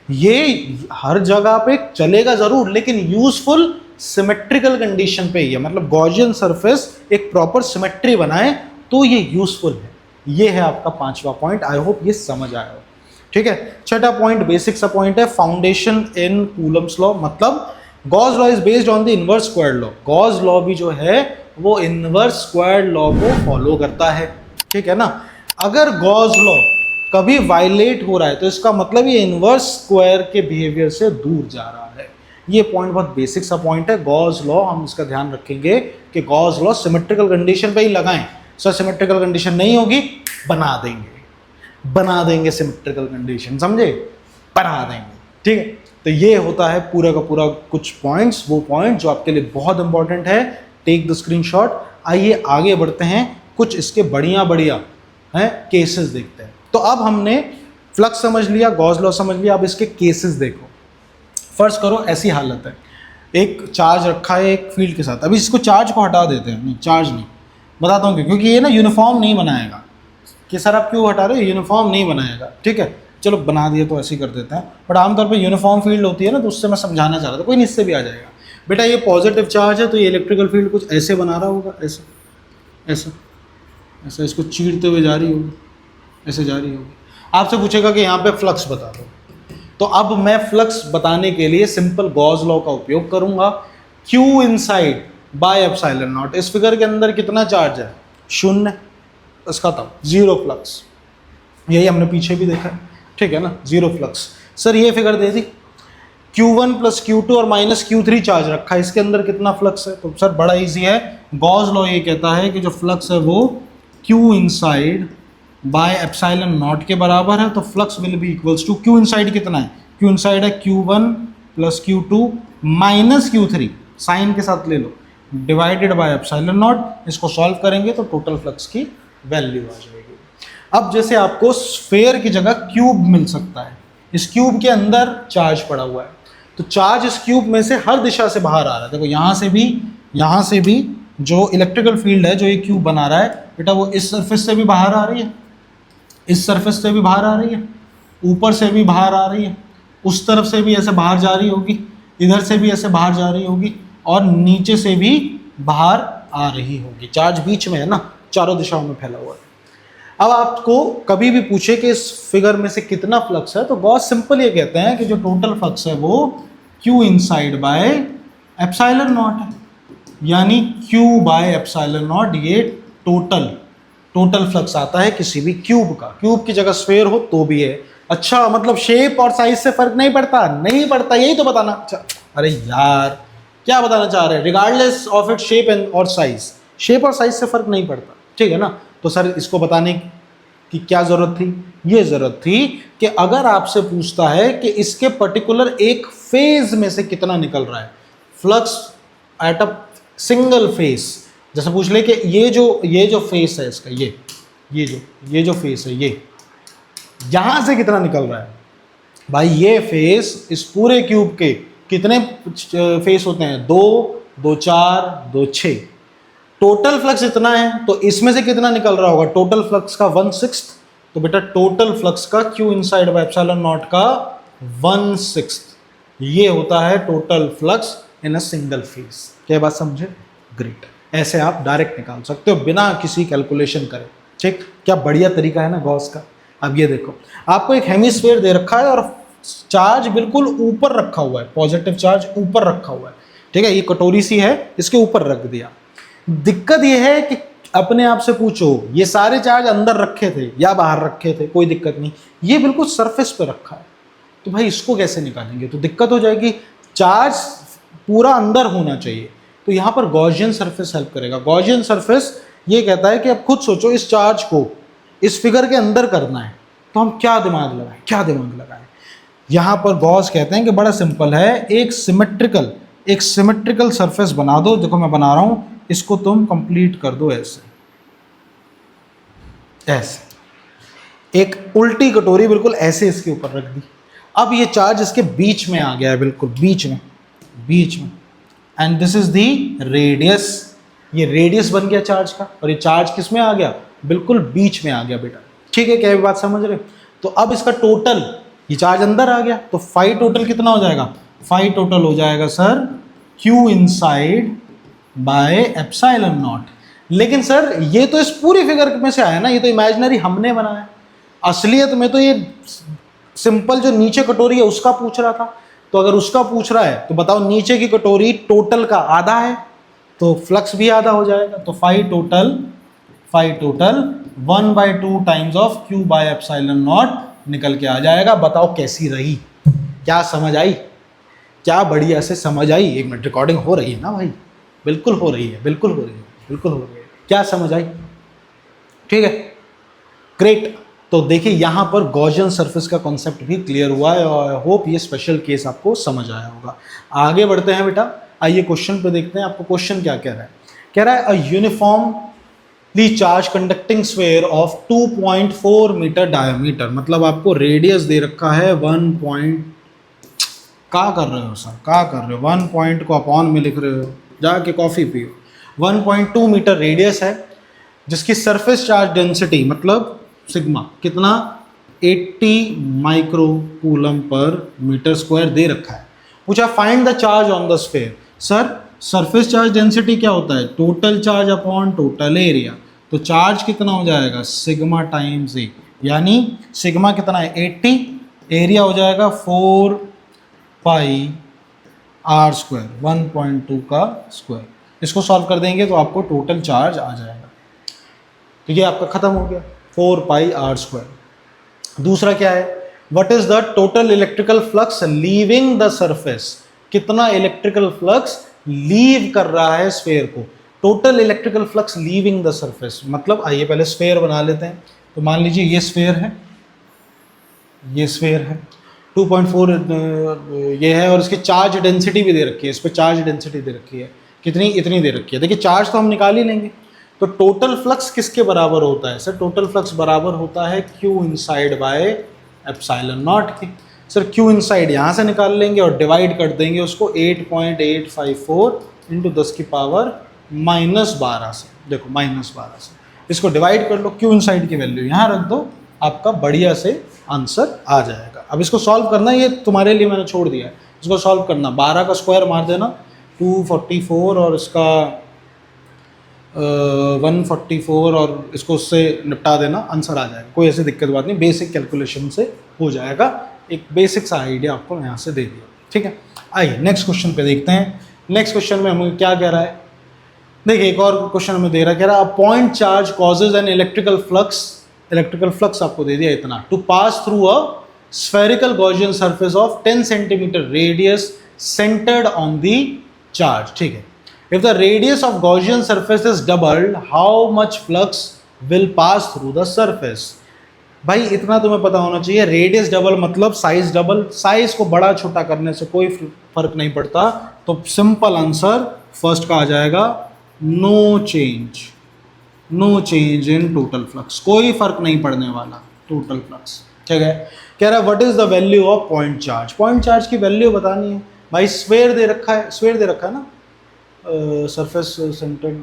A: ये हर जगह पे चलेगा जरूर, लेकिन यूजफुल सिमेट्रिकल कंडीशन पे ही है। मतलब गॉसियन सरफेस एक प्रॉपर सिमेट्री बनाए तो ये यूजफुल है। ये है आपका 5वां पॉइंट। आई होप ये समझ आया हो, ठीक है। 6ठा पॉइंट बेसिक सा पॉइंट है, फाउंडेशन इन कूलम्स लॉ। मतलब Gauss law is based on the inverse squared law. Gauss law भी जो है वो इनवर्स स्क्वायर्ड लॉ को फॉलो करता है, ठीक है ना। अगर गॉस लॉ कभी वायलेट हो रहा है तो इसका मतलब ये इनवर्स स्क्वायर के बिहेवियर से दूर जा रहा है। ये पॉइंट बहुत बेसिक सा पॉइंट है। गॉस लॉ हम इसका ध्यान रखेंगे कि गॉस लॉ सिमेट्रिकल कंडीशन पे ही लगाएं। सर सिमेट्रिकल कंडीशन नहीं होगी, बना देंगे सिमेट्रिकल कंडीशन, समझे, बना देंगे, ठीक है। तो ये होता है पूरा का पूरा कुछ पॉइंट्स, वो पॉइंट जो आपके लिए बहुत इंपॉर्टेंट है। Take the screenshot. आइए आगे बढ़ते हैं, कुछ इसके बढ़िया हैं केसेस देखते हैं। तो अब हमने फ्लक्स समझ लिया, गॉस लॉ समझ लिया, अब इसके केसेस देखो। फर्ज करो ऐसी हालत है, एक चार्ज रखा है एक फील्ड के साथ। अभी इसको चार्ज को हटा देते हैं, नहीं चार्ज नहीं, बताता हूँ क्योंकि ये ना यूनिफॉर्म नहीं बनाएगा। कि सर आप क्यों हटा रहे हो? यूनिफॉर्म नहीं बनाएगा, ठीक है, चलो बना दिए तो ऐसे ही कर देते हैं। बट आमतौर पे यूनिफॉर्म फील्ड होती है ना, तो उससे मैं समझाना चाह रहा था, कोई नहीं इससे भी आ जाएगा। बेटा ये पॉजिटिव चार्ज है तो ये इलेक्ट्रिकल फील्ड कुछ ऐसे बना रहा होगा, ऐसा इसको चीरते हुए जा रही होगी, ऐसे जा रही होगी। आपसे पूछेगा कि यहाँ पे फ्लक्स बता दो, तो अब मैं फ्लक्स बताने के लिए सिंपल गॉस लॉ का उपयोग करूंगा। Q inside by epsilon not. इस फिगर के अंदर कितना चार्ज है? 0। इसका तब 0 फ्लक्स। यही हमने पीछे भी देखा है, ठीक है ना, 0 फ्लक्स। सर ये फिगर दे दी, Q1 + Q2 और -Q3 चार्ज रखा है, इसके अंदर कितना फ्लक्स है? तो सर बड़ा इजी है, गॉस लॉ ये कहता है कि जो फ्लक्स है वो Q inside by epsilon not के बराबर है। तो flux will be equals to, Q inside कितना है? Q इनसाइड है Q1 + Q2 - Q3, साइन के साथ ले लो, डिवाइडेड बाय एप्सिलॉन नॉट। इसको सॉल्व करेंगे तो टोटल फ्लक्स की वैल्यू आ जाएगी। अब जैसे आपको स्फेयर की जगह क्यूब मिल सकता है, इस क्यूब के अंदर चार्ज पड़ा हुआ है, तो चार्ज इस क्यूब में से हर दिशा से बाहर आ रहा है। देखो यहाँ से भी जो इलेक्ट्रिकल फील्ड है जो ये क्यूब बना रहा है बेटा, वो इस सरफेस से भी बाहर आ रही है, इस सरफेस से भी बाहर आ रही है, ऊपर से भी बाहर आ रही है, उस तरफ से भी ऐसे बाहर जा रही होगी, इधर से भी ऐसे बाहर जा रही होगी, और नीचे से भी बाहर आ रही होगी। चार्ज बीच में है ना, चारों दिशाओं में फैला हुआ है। अब आपको कभी भी पूछे कि इस फिगर में से कितना फ्लक्स है, तो बहुत सिंपल ये कहते हैं कि जो टोटल फ्लक्स है वो Q inside by epsilon not है, यानी Q बाय एप्सिलॉन नॉट ये टोटल फ्लक्स आता है किसी भी क्यूब का। क्यूब की जगह स्फेयर हो तो भी है। अच्छा, मतलब शेप और साइज से फर्क नहीं पड़ता? नहीं पड़ता, यही तो बताना। अच्छा, अरे यार क्या बताना चाह रहे हैं? Regardless of it shape and और साइज, शेप और साइज से फर्क नहीं पड़ता, ठीक है ना। तो सर इसको बताने की क्या जरूरत थी? ये जरूरत थी कि अगर आपसे पूछता है कि इसके पर्टिकुलर एक फेज में से कितना निकल रहा है flux at a single phase, जैसे पूछ ले कि ये जो फेस है इसका, ये जो फेस है, ये यहां से कितना निकल रहा है भाई। ये फेस, इस पूरे क्यूब के कितने फेस होते हैं? 2, 2, 4, 2, 6। टोटल फ्लक्स इतना है, तो इसमें से कितना निकल रहा होगा? टोटल फ्लक्स का 1/6। तो बेटा टोटल फ्लक्स का Q inside by epsilon not का 1/6 ये होता है total flux in a single phase. क्या बात समझे? ग्रेट। ऐसे आप डायरेक्ट निकाल सकते हो बिना किसी कैलकुलेशन करे, ठीक। क्या बढ़िया तरीका है ना गॉस का। अब ये देखो, आपको एक हेमिस्फीयर दे रखा है और चार्ज बिल्कुल ऊपर रखा हुआ है, पॉजिटिव चार्ज ऊपर रखा हुआ है, ठीक है। ये कटोरी सी है, इसके ऊपर रख दिया। दिक्कत ये है कि अपने आप से पूछो, ये सारे चार्ज अंदर रखे थे या बाहर रखे थे, कोई दिक्कत नहीं। ये बिल्कुल सरफेस पे रखा है, तो भाई इसको कैसे निकालेंगे? तो दिक्कत हो जाएगी। चार्ज पूरा अंदर होना चाहिए, तो यहाँ पर गॉसियन सरफेस हेल्प करेगा। गॉसियन सरफेस ये कहता है कि अब खुद सोचो, इस चार्ज को इस फिगर के अंदर करना है, तो हम क्या दिमाग लगाएं? यहाँ पर गॉस कहते हैं कि बड़ा सिंपल है, एक सिमेट्रिकल सरफेस बना दो। देखो मैं बना रहा हूँ, इसको तुम कंप्लीट कर दो ऐसे। एक उल्टी कटोरी बिल्कुल ऐसे इसके ऊपर रख दी। अब ये चार्ज इसके बीच में आ गया है, बिल्कुल बीच में, and this is the radius. ये रेडियस बन गया चार्ज का, और ये चार्ज किस में आ गया? बिल्कुल बीच में आ गया बेटा, ठीक है। क्या बात समझ रहे? तो अब इसका टोटल, ये चार्ज अंदर आ गया, तो फाई टोटल कितना हो जाएगा? फाई टोटल हो जाएगा sir Q inside by epsilon not. लेकिन सर ये तो इस पूरी फिगर में से आया ना, ये तो इमेजिनरी हमने बनाया। असलियत में तो ये सिंपल जो नीचे कटोरी है उसका पूछ रहा था। तो अगर उसका पूछ रहा है तो बताओ, नीचे की कटोरी टोटल का आधा है, तो फ्लक्स भी आधा हो जाएगा। तो phi total 1/2 times of Q by epsilon not निकल के आ जाएगा। बताओ कैसी रही? क्या समझ आई? क्या बढ़िया से समझ आई? 1 मिनट, रिकॉर्डिंग हो रही है ना भाई? बिल्कुल हो रही है। क्या समझ आई? ठीक है, ग्रेट। तो देखिए यहाँ पर गॉसियन सरफेस का कॉन्सेप्ट भी क्लियर हुआ है, और आई होप ये स्पेशल केस आपको समझ आया होगा। आगे बढ़ते हैं बेटा, आइए क्वेश्चन पे देखते हैं। आपको क्वेश्चन क्या कह रहा है? कह रहा है a uniformly charged conducting sphere of 2.4 metre diameter. मतलब आपको रेडियस दे रखा है 1 पॉइंट, क्या कर रहे हो सर, क्या कर रहे हो? 1 पॉइंट को अपॉन में लिख रहे हो, जाके कॉफ़ी पियो। 1.2 मीटर रेडियस है, जिसकी सरफेस चार्ज डेंसिटी मतलब सिग्मा कितना? 80 micro coulomb per metre square दे रखा है। पूछा find the charge on the sphere. Sir surface charge density क्या होता है? Total charge upon total area. तो चार्ज कितना हो जाएगा? सिग्मा टाइम्स ए, यानी सिग्मा कितना है? 80, एरिया हो जाएगा 4 पाई आर स्क्वायर, 1.2 का स्क्वायर। इसको सॉल्व कर देंगे तो आपको टोटल चार्ज आ जाएगा। तो ये आपका खत्म हो गया, 4 पाई आर स्क्वायर। दूसरा क्या है? What is the total electrical flux leaving the surface. कितना इलेक्ट्रिकल फ्लक्स लीव कर रहा है स्फीयर को? Total electrical flux leaving the surface मतलब, आइए पहले स्फीयर बना लेते हैं। तो मान लीजिए ये स्फीयर है, ये स्फीयर है, 2.4 ये है, और इसकी चार्ज डेंसिटी भी दे रखी है। इस पर चार्ज डेंसिटी दे रखी है कितनी? इतनी दे रखी है। देखिए चार्ज तो हम निकाल ही लेंगे। तो टोटल फ्लक्स किसके बराबर होता है? सर टोटल फ्लक्स बराबर होता है Q inside by epsilon not के। सर Q इनसाइड यहाँ से निकाल लेंगे और डिवाइड कर देंगे उसको 8.854 इंटू 10 की पावर -12 से। देखो -12 से इसको डिवाइड कर लो, Q इनसाइड की वैल्यू यहाँ रख दो, आपका बढ़िया से आंसर आ जाएगा। अब इसको सॉल्व करना, ये तुम्हारे लिए मैंने छोड़ दिया है। इसको सॉल्व करना, 12 का स्क्वायर मार देना 244, और इसका 144 और इसको उससे निपटा देना, आंसर आ जाएगा, कोई ऐसी दिक्कत बात नहीं, बेसिक कैलकुलेशन से हो जाएगा। एक बेसिक सा आइडिया आपको यहाँ से दे दिया, ठीक है। आइए नेक्स्ट क्वेश्चन पे देखते हैं। नेक्स्ट क्वेश्चन में हमें क्या कह रहा है, देखिए एक और क्वेश्चन हमें दे रहा है, कह रहा है a point charge causes an electrical flux आपको दे दिया इतना, to pass through a spherical Gaussian surface of 10 centimeter radius centered on the charge, ठीक है। If the radius of Gaussian surface is doubled, how much flux will pass through the surface? भाई इतना तुम्हें पता होना चाहिए, रेडियस डबल मतलब size double, size को बड़ा छोटा करने से कोई फर्क नहीं पड़ता, तो सिंपल आंसर फर्स्ट का आ जाएगा, no change in total flux, कोई फर्क नहीं पड़ने वाला टोटल फ्लक्स, ठीक है। कह रहा है what is the value of point charge, point charge की वैल्यू बतानी है भाई, स्फीयर दे रखा है ना, surface centred,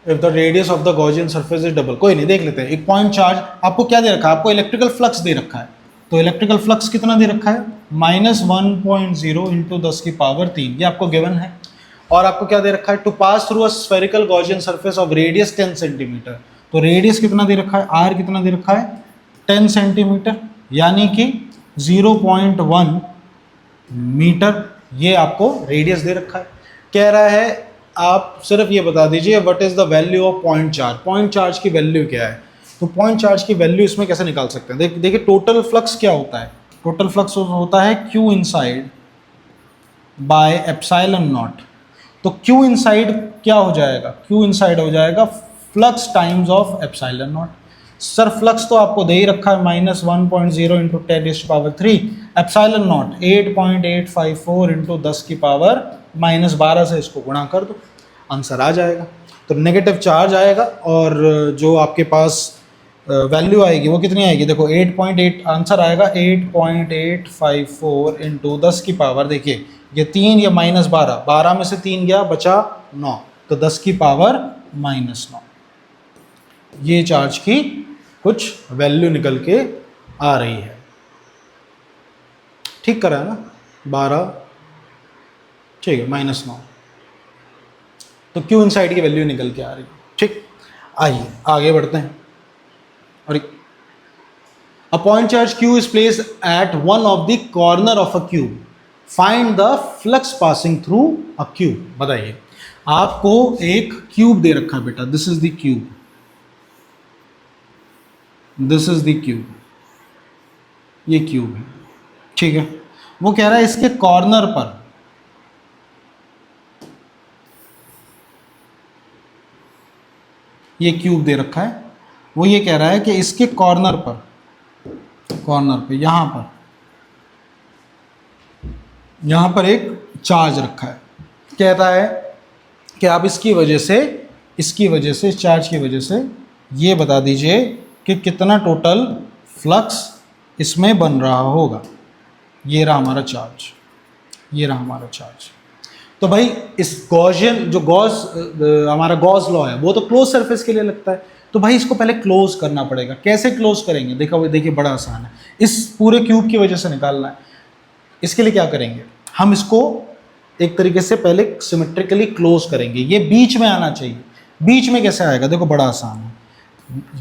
A: if the radius of the Gaussian surface is double, कोई नहीं देख लेते हैं। एक पॉइंट चार्ज आपको क्या दे रखा है, आपको इलेक्ट्रिकल फ्लक्स दे रखा है, तो इलेक्ट्रिकल फ्लक्स कितना दे रखा है, -1.0 इंटू 10 की पावर 3, ये आपको गिवन है। और आपको क्या दे रखा है, to pass through a spherical Gaussian surface of radius 10 centimetre, तो रेडियस कितना दे रखा है, आर कितना दे रखा है 10 सेंटीमीटर, यानी कि 0.1 मीटर, ये आपको रेडियस दे रखा है। कह रहा है आप सिर्फ ये बता दीजिए what is the value of point charge, point charge की वैल्यू क्या है। तो पॉइंट चार्ज की वैल्यू इसमें कैसे निकाल सकते हैं, देखिए टोटल फ्लक्स क्या होता है, टोटल फ्लक्स होता है Q inside by epsilon naught, तो Q इनसाइड क्या हो जाएगा, Q इनसाइड हो जाएगा flux times of epsilon naught. Sir flux तो आपको दे ही रखा है -1.0 इंटू 10⁻³ एप्सिलॉन नॉट 8.854 इंटू 10 की पावर -12 से इसको गुणा कर दो, आंसर आ जाएगा। तो नेगेटिव चार्ज आएगा और जो आपके पास वैल्यू आएगी वो कितनी आएगी, देखो 8.8 आंसर आएगा 8.854 इंटू 10 की पावर, देखिए ये 3 या -12, 12 में से 3 गया बचा 9, तो 10 की पावर -9, ये चार्ज की कुछ वैल्यू निकल के आ रही है। ठीक करा है ना, 12 ठीक है -9, तो Q इनसाइड की वैल्यू निकल के आ रही है। ठीक, आइए आगे बढ़ते हैं। और अ point charge Q is placed eight one of the corner of a cube, find the flux passing through a cube. बताइए, आपको एक क्यूब दे रखा है बेटा, this is the cube, this is the cube, ये क्यूब है, ठीक है। वो कह रहा है इसके कॉर्नर पर ये क्यूब दे रखा है, वो ये कह रहा है कि इसके कॉर्नर पे यहां पर एक चार्ज रखा है। कहता है कि आप इसकी वजह से इस चार्ज की वजह से ये बता दीजिए कि कितना टोटल फ्लक्स इसमें बन रहा होगा। ये रहा हमारा चार्ज, तो भाई इस गॉसियन जो हमारा गॉस लॉ है वो तो क्लोज सरफेस के लिए लगता है, तो भाई इसको पहले क्लोज करना पड़ेगा। कैसे क्लोज करेंगे, देखिए बड़ा आसान है, इस पूरे क्यूब की वजह से निकालना है। इसके लिए क्या करेंगे, हम इसको एक तरीके से पहले सिमेट्रिकली क्लोज करेंगे, ये बीच में आना चाहिए। बीच में कैसे आएगा, देखो बड़ा आसान है,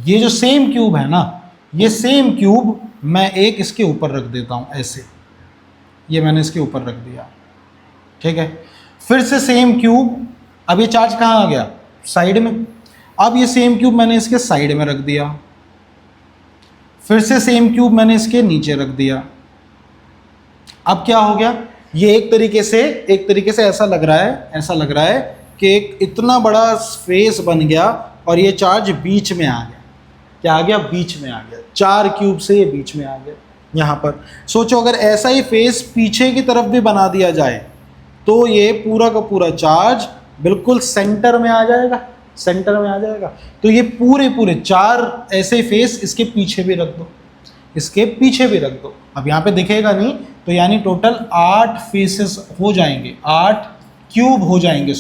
A: ये जो सेम क्यूब है ना, ये सेम क्यूब मैं एक इसके ऊपर रख देता हूँ ऐसे, ये मैंने इसके ऊपर रख दिया, ठीक है। फिर से सेम क्यूब, अब ये चार्ज कहाँ आ गया, साइड में, अब ये सेम क्यूब मैंने इसके साइड में रख दिया, फिर से सेम क्यूब मैंने इसके नीचे रख दिया। अब क्या हो गया, ये एक तरीके से ऐसा लग रहा है कि एक इतना बड़ा स्पेस बन गया और ये चार्ज बीच में आ गया। क्या आ गया, बीच में आ गया, 4 क्यूब से ये बीच में आ गया। यहाँ पर सोचो अगर ऐसा ही फेस पीछे की तरफ भी बना दिया जाए तो ये पूरा का पूरा चार्ज बिल्कुल सेंटर में आ जाएगा, तो ये पूरे 4 ऐसे फेस इसके पीछे भी रख दो, अब यहाँ पे दिखेगा नहीं, तो यानी टोटल 8 फेसेस हो जाएंगे, 8 क्यूब हो जाएंगे।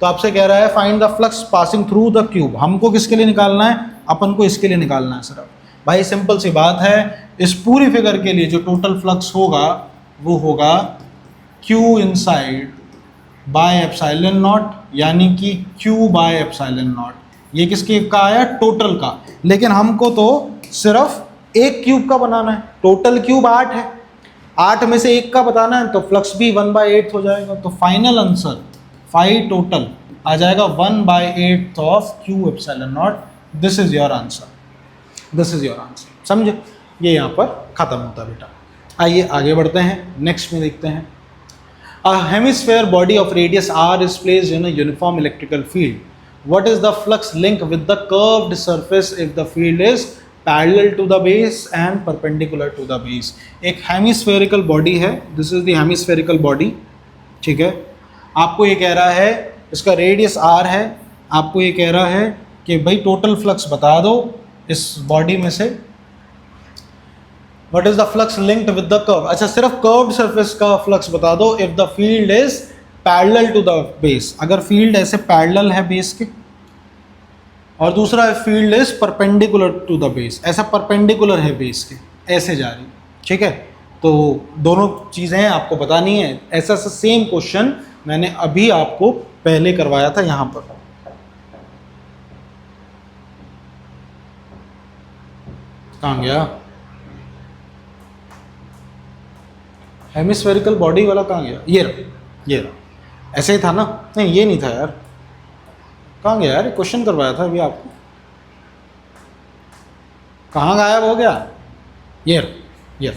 A: तो आपसे कह रहा है find the flux passing through the cube. हमको किसके लिए निकालना है, अपन को इसके लिए निकालना है सिर्फ। भाई सिंपल सी बात है, इस पूरी फिगर के लिए जो टोटल फ्लक्स होगा वो होगा Q inside by epsilon not, यानी कि Q बाय एप्सिलॉन नॉट। ये किसके का आया? टोटल का। लेकिन हमको तो सिर्फ एक क्यूब का बनाना है, टोटल क्यूब 8 है, 8 में से एक का बताना है, तो फ्लक्स भी 1/8 हो जाएगा। तो फाइनल आंसर फाई टोटल आ जाएगा 1/8 of Q epsilon not. This is your answer, this is your answer. समझे? ये यहाँ पर खत्म होता है बेटा। आइए आगे बढ़ते हैं, नेक्स्ट में देखते हैं। A hemisphere body of radius r is placed in a uniform electrical field. What is the flux link with the curved surface if the field is parallel to the base and perpendicular to the base? एक hemispherical body है, this is the hemispherical body, ठीक है। आपको ये कह रहा है, इसका रेडियस r है, आपको ये कह रहा है कि भाई टोटल फ्लक्स बता दो इस बॉडी में से। What is the flux linked with the curve? अच्छा, सिर्फ कर्व्ड सरफेस का फ्लक्स बता दो if the field is parallel to the base. अगर फील्ड ऐसे पैरेलल है बेस के, और दूसरा field is perpendicular to the base, ऐसा परपेंडिकुलर है बेस के, ऐसे जा रही, ठीक है। तो दोनों चीज़ें आपको बतानी है। ऐसा सेम क्वेश्चन मैंने अभी आपको पहले करवाया था यहाँ पर। कहाँ गया हेमिस्फेरिकल बॉडी वाला? कहाँ गया? ये रहा, ये रहा। ऐसे ही था ना? नहीं, ये नहीं था यार। कहाँ गया यार? क्वेश्चन करवाया था अभी आपको, कहाँ गायब हो गया? ये रहा, ये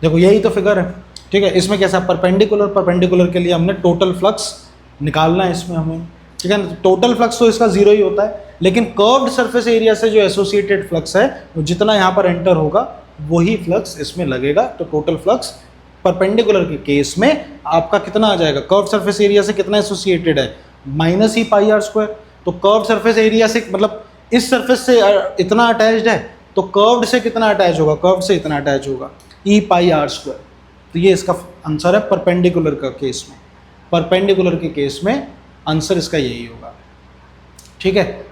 A: देखो, यही तो फिगर है, ठीक है। इसमें कैसा परपेंडिकुलर, परपेंडिकुलर के लिए हमने टोटल फ्लक्स निकालना है इसमें हमें, ठीक है ना। टोटल फ्लक्स तो इसका 0 ही होता है, लेकिन कर्व्ड सरफेस एरिया से जो एसोसिएटेड फ्लक्स है वो जितना यहाँ पर एंटर होगा वही फ्लक्स इसमें लगेगा। तो टोटल फ्लक्स परपेंडिकुलर के केस में आपका कितना आ जाएगा? कर्व सरफेस एरिया से कितना एसोसिएटेड है? माइनस ही पाई आर स्क्वायर। तो कर्व सरफेस एरिया से मतलब इस सरफेस से इतना अटैच्ड है, तो कर्व्ड से कितना अटैच होगा? कर्व से इतना अटैच होगा, ई पाई आर स्क्वायर। तो ये इसका आंसर है परपेंडिकुलर का केस में। परपेंडिकुलर के केस में आंसर इसका यही होगा, ठीक है।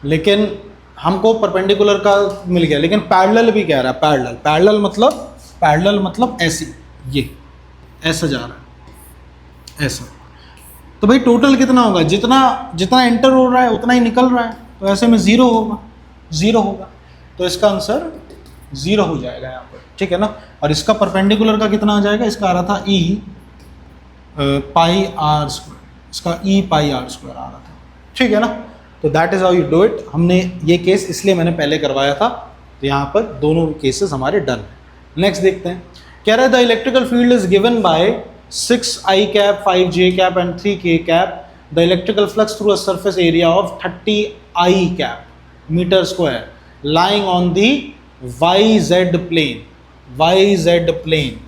A: लेकिन हमको परपेंडिकुलर का मिल गया, लेकिन पैरेलल भी कह रहा है। पैरेलल, पैरेलल मतलब ऐसी, ये ऐसा जा रहा है, ऐसा। तो भाई टोटल कितना होगा? जितना जितना एंटर हो रहा है उतना ही निकल रहा है, तो ऐसे में 0 होगा, 0 होगा। तो इसका आंसर 0 हो जाएगा यहाँ पर, ठीक है ना। और इसका परपेंडिकुलर का कितना आ जाएगा? इसका आ रहा था ई पाई आर स्क्वायर, इसका ई पाई आर स्क्वायर आ रहा था, ठीक है ना। तो that is how you do it. हमने ये केस इसलिए मैंने पहले करवाया था, तो यहाँ पर दोनों केसेस हमारे डन है। नेक्स्ट देखते हैं। कह रहा है the electrical field is given by 6i cap 5j cap and 3k cap. The electrical flux through a surface area of 30i cap metre square lying on the YZ plane, YZ plane,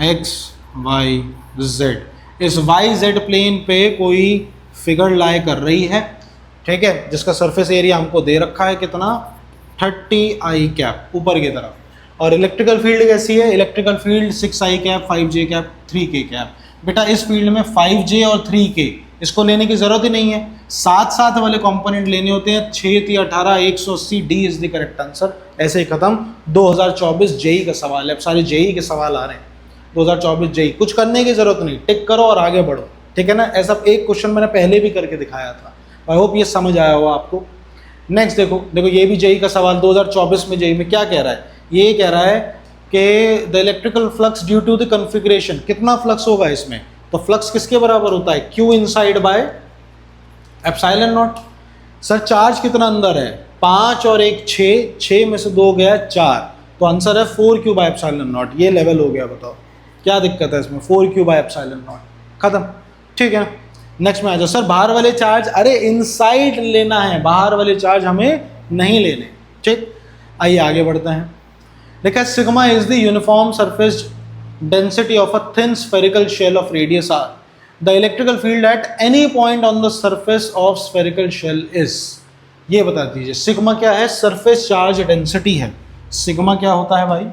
A: x y z। इस YZ plane पे कोई figure लाई कर रही है, ठीक है, जिसका surface area हमको दे रखा है कितना? 30i कैप ऊपर की तरफ। और इलेक्ट्रिकल फील्ड कैसी है? Electrical field 6i cap 5j cap 3k cap. बेटा इस फील्ड में 5j और 3k इसको लेने की जरूरत ही नहीं है, साथ साथ वाले कंपोनेंट लेने होते हैं। 6 3 18 180, D is the correct answer. ऐसे ही खत्म। 2024 जेई का सवाल है, अब सारे जेई के सवाल आ रहे हैं। 2024 जेई, कुछ करने की जरूरत नहीं, टिक करो और आगे बढ़ो, ठीक है ना। ऐसा एक क्वेश्चन मैंने पहले भी करके दिखाया था, आई होप ये समझ आया हो आपको। नेक्स्ट देखो, ये भी जेई का सवाल 2024 में जेई में क्या कह रहा है? ये कह रहा है कि the electrical flux due to the configuration, कितना फ्लक्स होगा इसमें? तो फ्लक्स किसके बराबर होता है? Q inside by epsilon naught. Sir charge कितना अंदर है? 5 और 1 6, 6 में से 2 गया 4, तो आंसर है 4Q बाय एप्सिलॉन नॉट। ये लेवल हो गया, बताओ क्या दिक्कत है इसमें? 4Q बाय एप्सिलॉन नॉट, खत्म, ठीक है। नेक्स्ट में आ जाओ। सर बाहर वाले चार्ज, अरे इनसाइड लेना है, बाहर वाले चार्ज हमें नहीं लेने, ठीक। आइए आगे बढ़ते हैं। देखा, sigma is the uniform surface density of a thin spherical shell of radius r. The electrical field at any point on the surface of spherical shell is. ये बता दीजिए सिग्मा क्या है? सरफेस चार्ज डेंसिटी है। Sigma क्या होता है भाई?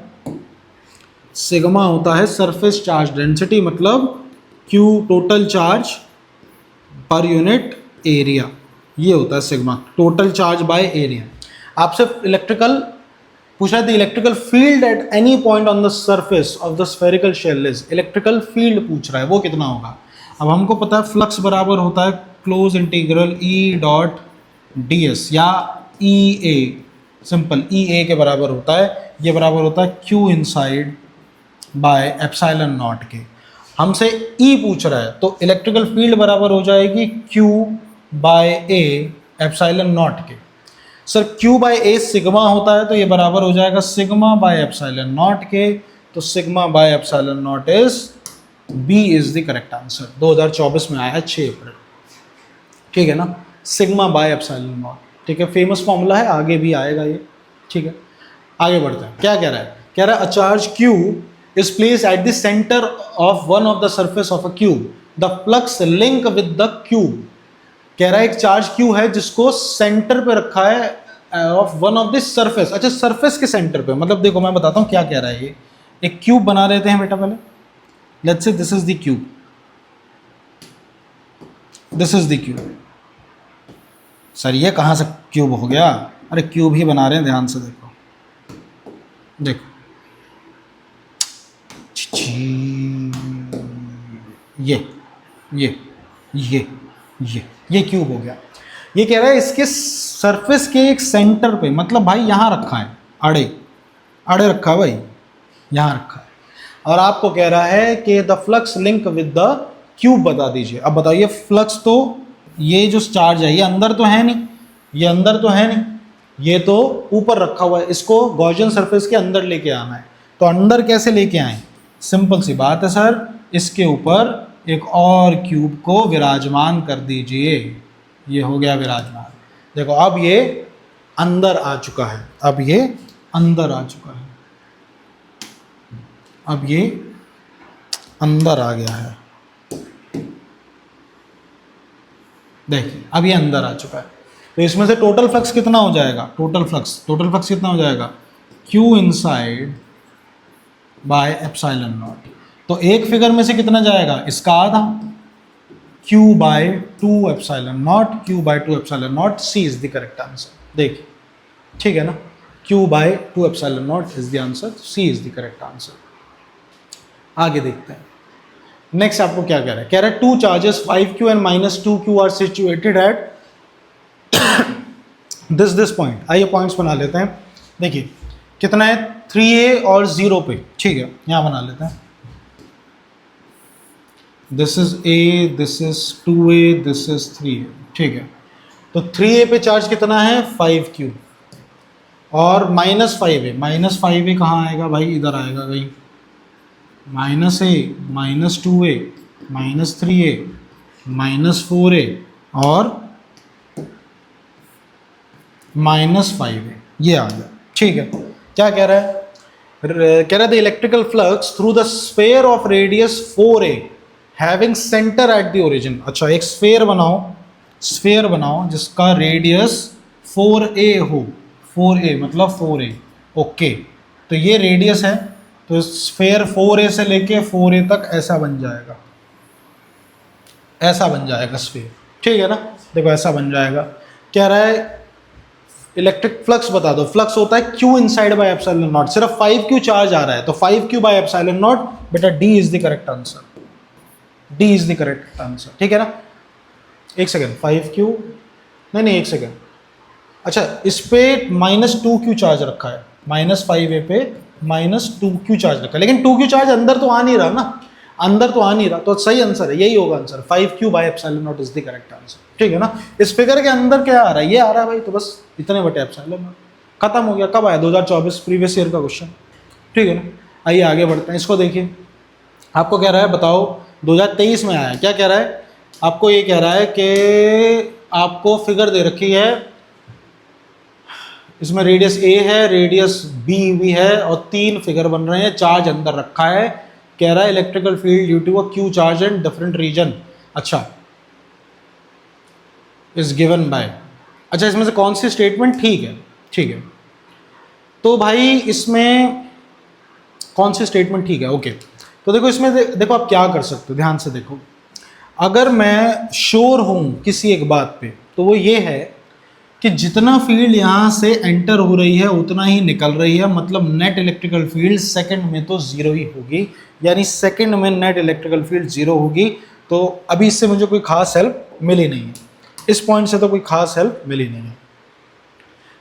A: सिग्मा होता है सरफेस चार्ज डेंसिटी, मतलब Q total charge per unit area, ये होता है sigma, total charge by area. आपसे इलेक्ट्रिकल पूछा है, electrical field at any point on the surface of the spherical shell is. Electrical field पूछ रहा है, वो कितना होगा? अब हमको पता है फ्लक्स बराबर होता है close integral E dot D S या ई ए, सिंपल ई ए के बराबर होता है, ये बराबर होता है Q inside by epsilon not के। हमसे ई पूछ रहा है तो इलेक्ट्रिकल फील्ड बराबर हो जाएगी Q by A epsilon not के। Sir Q by A sigma होता है तो ये बराबर हो जाएगा सिग्मा बाय एप्सिलॉन नॉट के, तो sigma by epsilon naught is B is the correct answer. 2024 में आया है 6 अप्रैल, ठीक है ना, सिग्मा बाय एप्सिलॉन नॉट, ठीक है, फेमस फॉर्मूला है, आगे भी आएगा ये, ठीक है। आगे बढ़ते हैं, क्या कह रहा है, कह रहा है a charge Q is placed at the centre of one of the surface of a cube, the flux link with the cube. कह रहा है एक चार्ज क्यू है जिसको सेंटर पे रखा है of one of the surface. अच्छा, सरफेस के सेंटर पे, मतलब देखो मैं बताता हूँ क्या कह रहा है ये। एक क्यूब बना लेते हैं बेटा, पहले let's say this is the cube, this is the cube. Sir ये कहाँ से क्यूब हो गया? अरे क्यूब ही बना रहे हैं, ध्यान से देखो, देखो ये क्यूब हो गया। ये कह रहा है इसके सरफेस के एक सेंटर पे, मतलब भाई यहाँ रखा है, आड़े रखा है भाई, यहाँ रखा है, और आपको कह रहा है कि the flux link with the cube बता दीजिए। अब बताइए फ्लक्स, तो ये जो चार्ज है ये अंदर तो है नहीं, ये अंदर तो है नहीं, ये तो ऊपर रखा हुआ है, इसको गॉसियन सरफेस के अंदर लेके आना है। तो अंदर कैसे लेके आए? सिंपल सी बात है सर, इसके ऊपर एक और क्यूब को विराजमान कर दीजिए, ये हो गया विराजमान। देखो अब ये अंदर आ चुका है, अब ये अंदर आ चुका है, अब ये अंदर आ गया है, देखिए अब ये अंदर आ चुका है। तो इसमें से टोटल फ्लक्स कितना हो जाएगा? टोटल फ्लक्स कितना हो जाएगा? Q inside by epsilon naught. तो एक फिगर में से कितना जाएगा? इसका आधा, Q by 2 epsilon naught, Q by 2 epsilon naught, C is the correct answer. देखिए ठीक है ना, Q by 2 epsilon naught is the answer, C is the correct answer. आगे देखते हैं, नेक्स्ट आपको क्या कह रहा है? कह रहा है two charges 5q and -2q are situated at this point. आइए पॉइंट्स बना लेते हैं। देखिए कितना है, 3a और 0 पे, ठीक है, यहाँ बना लेते हैं। This is a, this is 2a, this is 3a, ठीक है। तो 3a पे चार्ज कितना है? 5q, और -5a कहाँ आएगा भाई? इधर आएगा भाई, -a, -2a, -3a, -4a और -5a, ये आ गया, ठीक है। क्या कह रहा है? कह रहा है the electrical flux through the sphere of radius 4a having centre at the origin. अच्छा, एक स्फीयर बनाओ जिसका रेडियस 4a हो, 4a मतलब 4a, ओके। तो ये रेडियस है, तो स्फीयर 4a से लेके 4a तक ऐसा बन जाएगा, ऐसा बन जाएगा स्फीयर, ठीक है ना। देखो ऐसा बन जाएगा। कह रहा है इलेक्ट्रिक फ्लक्स बता दो। फ्लक्स होता है Q inside by epsilon not, सिर्फ 5Q चार्ज आ रहा है, तो 5Q बाय एप्सिलॉन नॉट, बेटा D is the correct answer, D is the correct answer, ठीक है ना। एक सेकेंड, 5Q नहीं एक सेकेंड, अच्छा इस पे -2Q चार्ज रखा है, -5a पे -2Q चार्ज रखा है, लेकिन 2Q चार्ज अंदर तो आ नहीं रहा ना, अंदर तो आ नहीं रहा, तो सही आंसर है, यही होगा answer, 5Q bye epsilon naught is the correct answer, ठीक है ना। इस फिगर के अंदर क्या आ रहा है? ये आ रहा है भाई, तो बस इतने बटे एप्सिलॉन नॉट, खत्म हो गया। कब आया? 2024, प्रीवियस ईयर का क्वेश्चन, ठीक है ना। आइए आगे बढ़ते हैं, इसको देखिए। आपको कह रहा है बताओ 2023 में आया, क्या कह रहा है? आपको ये कह रहा है कि आपको फिगर दे रखी है, इसमें रेडियस a है, रेडियस b भी है, और 3 फिगर बन रहे हैं, चार्ज अंदर रखा है। कह रहा है electrical field due to a q charge in different region, अच्छा इज गिवन बाय, अच्छा इसमें से कौन सी स्टेटमेंट ठीक है? ठीक है, तो भाई इसमें कौन सी स्टेटमेंट ठीक है? ओके, तो देखो इसमें देखो आप क्या कर सकते हो, ध्यान से देखो। अगर मैं श्योर हूं किसी एक बात पे, तो वो ये है कि जितना फील्ड यहाँ से एंटर हो रही है उतना ही निकल रही है, मतलब नेट इलेक्ट्रिकल फील्ड सेकंड में तो 0 ही होगी, यानी सेकंड में नेट इलेक्ट्रिकल फील्ड 0 होगी। तो अभी इससे मुझे कोई खास हेल्प मिली नहीं है, इस पॉइंट से तो कोई खास हेल्प मिली नहीं है।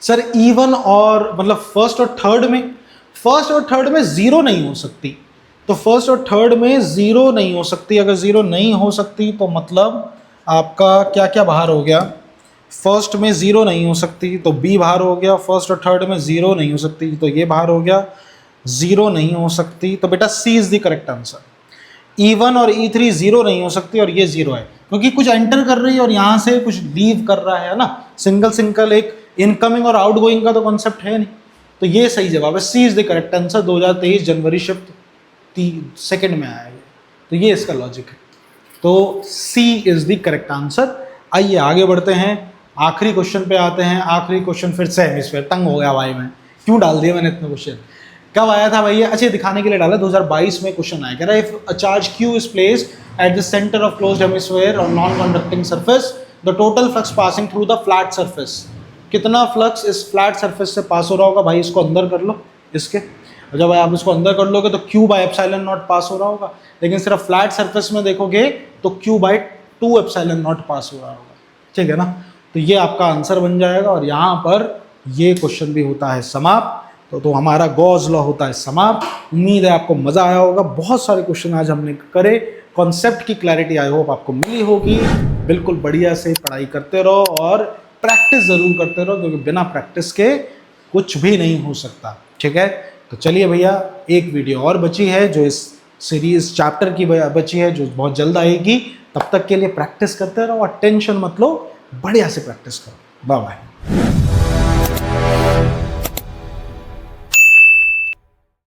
A: सर इवन और मतलब फर्स्ट और थर्ड में जीरो नहीं हो सकती, तो फर्स्ट और थर्ड में जीरो नहीं हो सकती। अगर जीरो नहीं हो सकती तो मतलब आपका क्या क्या बाहर हो गया, फर्स्ट में जीरो नहीं हो सकती तो बी बाहर हो गया, फर्स्ट और थर्ड में जीरो नहीं हो सकती तो ये बाहर हो गया, जीरो नहीं हो सकती तो बेटा C is the correct answer. E1 और E3 जीरो नहीं हो सकती और ये जीरो है, क्योंकि कुछ एंटर कर रही है और यहाँ से कुछ लीव कर रहा है ना, सिंगल एक इनकमिंग और आउटगोइंग का तो कॉन्सेप्ट है नहीं, तो ये सही जवाब है, C is the correct answer. 2023 जनवरी शिफ्ट 2 में आया है, तो ये इसका लॉजिक है, तो सी इज द करेक्ट आंसर। आइए आगे बढ़ते हैं, आखिरी क्वेश्चन पे आते हैं। आखिरी क्वेश्चन फिर से हेमिस्फीयर, तंग हो गया भाई मैं, क्यों डाल दिया मैंने इतने क्वेश्चन। कब आया था भैया, अच्छा दिखाने के लिए डाला, 2022 में क्वेश्चन आया, कह रहा है if a charge Q is placed at the centre of closed hemisphere और non conducting surface, the total flux passing through the flat surface, कितना फ्लक्स इस फ्लैट सरफेस से पास हो रहा होगा। भाई इसको अंदर कर लो इसके, जब आप इसको अंदर कर लोगे तो Q by epsilon naught pass हो रहा होगा, लेकिन सिर्फ फ्लैट सरफेस में देखोगे तो Q by 2 epsilon naught pass हो रहा होगा, ठीक है ना। तो ये आपका आंसर बन जाएगा और यहाँ पर ये क्वेश्चन भी होता है समाप्त। तो हमारा गॉस लॉ होता है समाप्त। उम्मीद है आपको मज़ा आया होगा, बहुत सारे क्वेश्चन आज हमने करे, कॉन्सेप्ट की क्लैरिटी आई होप आपको मिली होगी। बिल्कुल बढ़िया से पढ़ाई करते रहो और प्रैक्टिस ज़रूर करते रहो, क्योंकि बिना प्रैक्टिस के कुछ भी नहीं हो सकता, ठीक है। तो चलिए भैया, एक वीडियो और बची है जो इस सीरीज चैप्टर की बची है, जो बहुत जल्द आएगी। तब तक के लिए प्रैक्टिस करते रहो और टेंशन मत लो, बढ़िया से प्रैक्टिस करो। Bye bye.